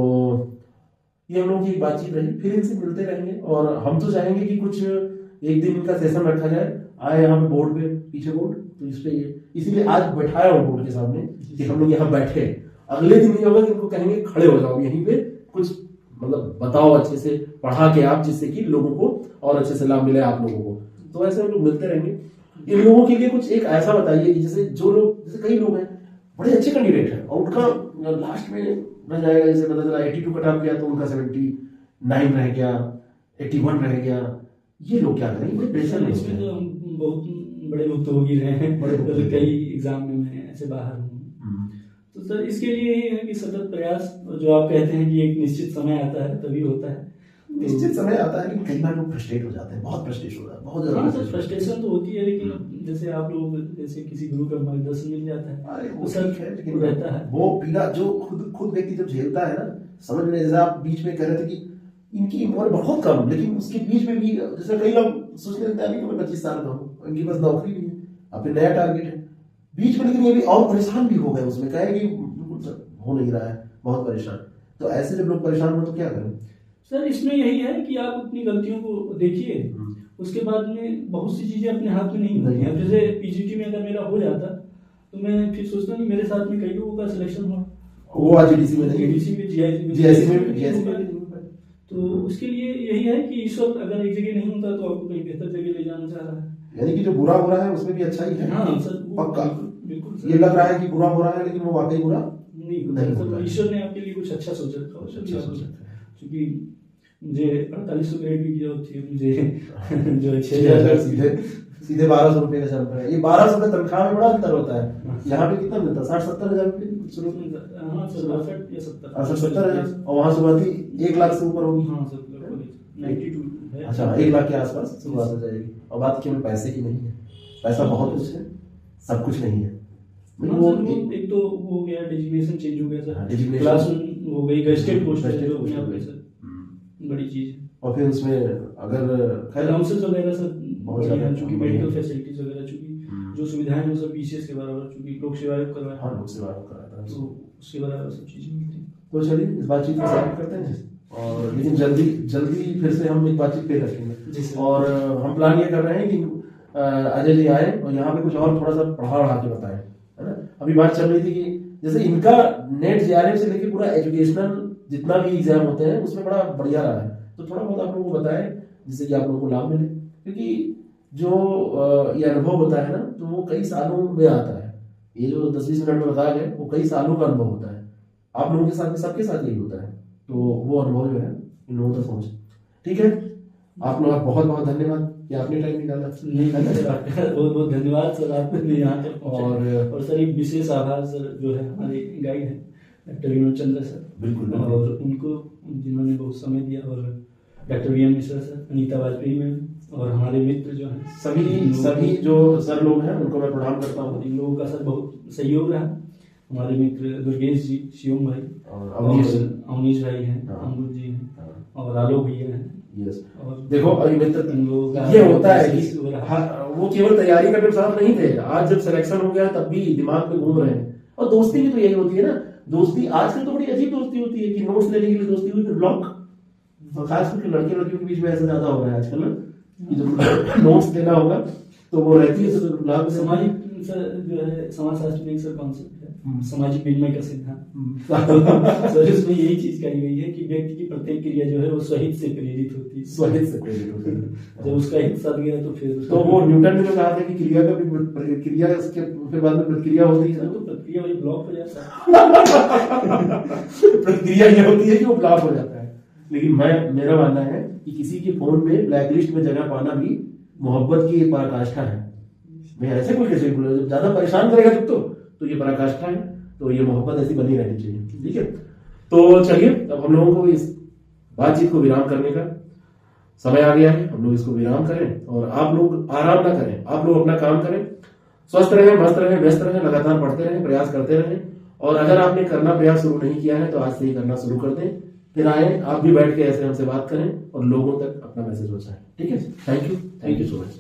ये हम लोगों की बातचीत रही। फिर इनसे मिलते रहेंगे और हम तो चाहेंगे कि कुछ एक दिन इनका सेशन रखा जाए, आए यहाँ पे बोर्ड पे, पीछे बोर्ड, तो इस पे इसीलिए आज बैठाया हूँ बोर्ड के सामने कि हम लोग यहाँ बैठे। अगले दिन ये होगा कि इनको कहेंगे खड़े हो जाओ यहीं पे, कुछ मतलब बताओ अच्छे से पढ़ा के आप, जिससे कि लोगों को और अच्छे से लाभ मिले आप लोगों को। तो ऐसे हम लोग मिलते रहेंगे। इन लोगों के लिए कुछ एक ऐसा बताइए कि जैसे जो लोग, जैसे कई लोग हैं बड़े अच्छे कैंडिडेट हैं और उनका लास्ट में रह जाएगा, जैसे पता चला 82 कट ऑफ गया तो उनका 79 रह गया, 81 रह गया, ये लोग क्या करेंगे? बड़े प्रेशर में। इसमें तो हम बहुत बड़े भुक्तभोगी रहे हैं, तो कई एग्जाम में मैं ऐसे बाहर हूँ। तो सर इसके लिए ये है कि सतत प्रयास, जो आप कहते हैं कि एक निश्चित समय आता है तभी होता है, निश्चित समय आता है, लेकिन कई बार लोग फ्रस्ट्रेट हो जाते हैं, बहुत फ्रस्ट्रेशन हो रहा है, बहुत ज्यादा। हाँ सर, फ्रस्ट्रेशन तो होती है, लेकिन जैसे आप लोग, जैसे किसी गुरु का मार्गदर्शन मिल जाता है वो सर ठीक है, लेकिन रहता है। वो पीड़ा जो खुद व्यक्ति जब झेलता है ना, समझ में, जैसे आप बीच में कह रहे थे कि इनकी उम्र बहुत कम, लेकिन उसके बीच में भी जैसे कई लोग सोचने लगते हैं कि मैं 25 साल का हूँ, इनकी पास नौकरी नहीं है, अपने नया टारगेट है बीच में, लेकिन ये भी और परेशान भी हो गए उसमें, कहे कि हो नहीं रहा है, बहुत परेशान। तो ऐसे जब लोग परेशान हो तो क्या करें? सर इसमें यही है कि आप अपनी गलतियों को देखिए, उसके बाद में बहुत सी चीजें अपने हाथ में नहीं होती हैं। जैसे पीजीटी में अगर मेरा हो जाता तो मैं फिर सोचता नहीं, मेरे साथ में कई लोगों का सिलेक्शन हुआ, वो आज जीडीसी में, जीडीसी में, जीआईसी में। तो उसके लिए यही है कि ईश्वर अगर एक जगह नहीं होता तो आपको कहीं बेहतर जगह ले जाना चाह रहा है, यानी कि जो बुरा हो रहा है उसमें भी अच्छा ही है। हाँ सर, पक्का बिल्कुल। ये लग रहा है कि बुरा हो रहा है, लेकिन वो वाकई बुरा नहीं होता, ईश्वर ने आपके लिए कुछ अच्छा सोचा था। क्योंकि मुझे 4800 ग्रेड भी किया थी, मुझे जो 6000 सीधे 1200 रुपए का चल रहा है। ये 1200 रुपए तनख्वाह में बड़ा अंतर होता है। यहाँ पे कितना मिलता है? 60-70 हजार रुपए शुरू में। हाँ सर, 68 या 70 हजार, और वहाँ शुरुआती 1 लाख से ऊपर होगी। हाँ सर, 92 है। अच्छा, 1 लाख के आसपास शुरुआत हो जाएगी। और बात केवल पैसे की नहीं है, पैसा बहुत कुछ है, सब कुछ नहीं है। वो एक तो हो गया, डेजिग्नेशन चेंज हो गया सर, क्लास हो गई, गेस्टेड पोस्ट है, जो अपने आप में सर बड़ी चीज है। और फिर उसमें अगर अलाउंसेस वगैरह सर बहुत ज्यादा, चूंकि मेडिकल फैसिलिटीज वगैरह, चूंकि जो सुविधाएं हैं वो सब पीसीएस के बराबर, चूंकि लोक सेवा आयोग करवाया, हाँ लोक सेवा आयोग कराया था, तो उसके बराबर सब चीजें मिलती हैं। तो चलिए इस बातचीत को समाप्त करते हैं, और लेकिन जल्दी फिर से हम एक बातचीत पे रखेंगे। और हम प्लान ये कर रहे हैं कि अजय जी आए और यहाँ पे कुछ और थोड़ा सा पढ़ा के बताएं, है ना। अभी बात चल रही थी कि जैसे इनका नेट जेआरएफ से लेके पूरा एजुकेशनल जितना भी एग्जाम होते हैं उसमें बड़ा बढ़िया रहा है, तो थोड़ा बहुत आप लोगों को बताएं जिससे कि आप लोगों को लाभ मिले, क्योंकि जो ये अनुभव होता है ना तो वो कई सालों में आता है। ये जो 10-20 मिनट में बताया गया वो कई सालों का अनुभव होता है, आप लोगों के साथ में, सबके साथ यही होता है। तो वो अनुभव जो है इन लोगों तक पहुंचे। ठीक है, आप लोग बहुत बहुत धन्यवाद कि आपने टाइम निकाला। बहुत बहुत धन्यवाद सर, आपने यहाँ तक और सर एक विशेष आभार सर जो है हमारे गाइड है डॉक्टर विनोद चंद्र सर, बिल्कुल, और उनको जिन्होंने बहुत समय दिया और doctor V M Mishra sir, Anita Vajpayee ma'am और हमारे मित्र जो हैं सभी जो सर लोग हैं उनको मैं प्रणाम करता हूँ। इन लोगों का सर बहुत सहयोग रहा। हमारे मित्र दुर्गेश जी, शिवम भाई और अवनीश भाई हैं, हाँ। अमरुद जी हैं और आलोक भैया हैं। यस, और देखो अभी मित्र इन लोगों का ये होता है कि हो रहा। वो केवल तैयारी करने के साथ नहीं थे, आज जब सिलेक्शन हो गया तब भी दिमाग में घूम रहे हैं। और दोस्ती भी तो यही होती है ना, दोस्ती आजकल तो बड़ी अजीब दोस्ती होती है कि नोट्स लेने के लिए दोस्ती हुई फिर ब्लॉक, और खास करके लड़के लड़कियों के बीच में ऐसा ज्यादा हो रहा है आजकल ना कि जब नोट्स देना होगा तो वो रहती है तो ब्लॉक। सामाजिक सर जो है समाजशास्त्र में एक सर कॉन्सेप्ट है सामाजिक विनिमय का सिद्धांत। सर इसमें यही चीज कही गई है कि व्यक्ति की प्रत्येक क्रिया जो है वो स्वहित से प्रेरित होती है। स्वहित से प्रेरित होती है। जब उसका हित साथ गया तो फिर तो वो न्यूटन ने जो कहा था कि क्रिया का भी क्रिया इसके फिर बाद में प्रतिक्रिया होती है, तो प्रक्रिया वही ब्लॉक हो जाता है। प्रतिक्रिया ये होती है कि वो ब्लॉक हो जाता है। लेकिन मेरा मानना है कि किसी के फोन में ब्लैकलिस्ट में जगह पाना भी मोहब्बत की एक पराकाष्ठा है। मैं ऐसे कोई कैसे बोला, जब ज्यादा परेशान करेगा जब तो ये पराकाष्ठा है, तो ये मोहब्बत ऐसी बनी रहनी चाहिए। ठीक है, तो चलिए अब हम लोगों को इस बातचीत को विराम करने का समय आ गया है। हम लोग इसको विराम करें और आप लोग आराम ना करें, आप लोग अपना काम करें, स्वस्थ रहें, मस्त रहें, व्यस्त रहें, लगातार पढ़ते रहें, प्रयास करते रहें। और अगर आपने करना प्रयास शुरू नहीं किया है तो आज से ही करना शुरू कर दें। फिर आए आप भी बैठ के ऐसे हमसे बात करें और लोगों तक अपना मैसेज पहुंचाएं। ठीक है, थैंक यू सो मच।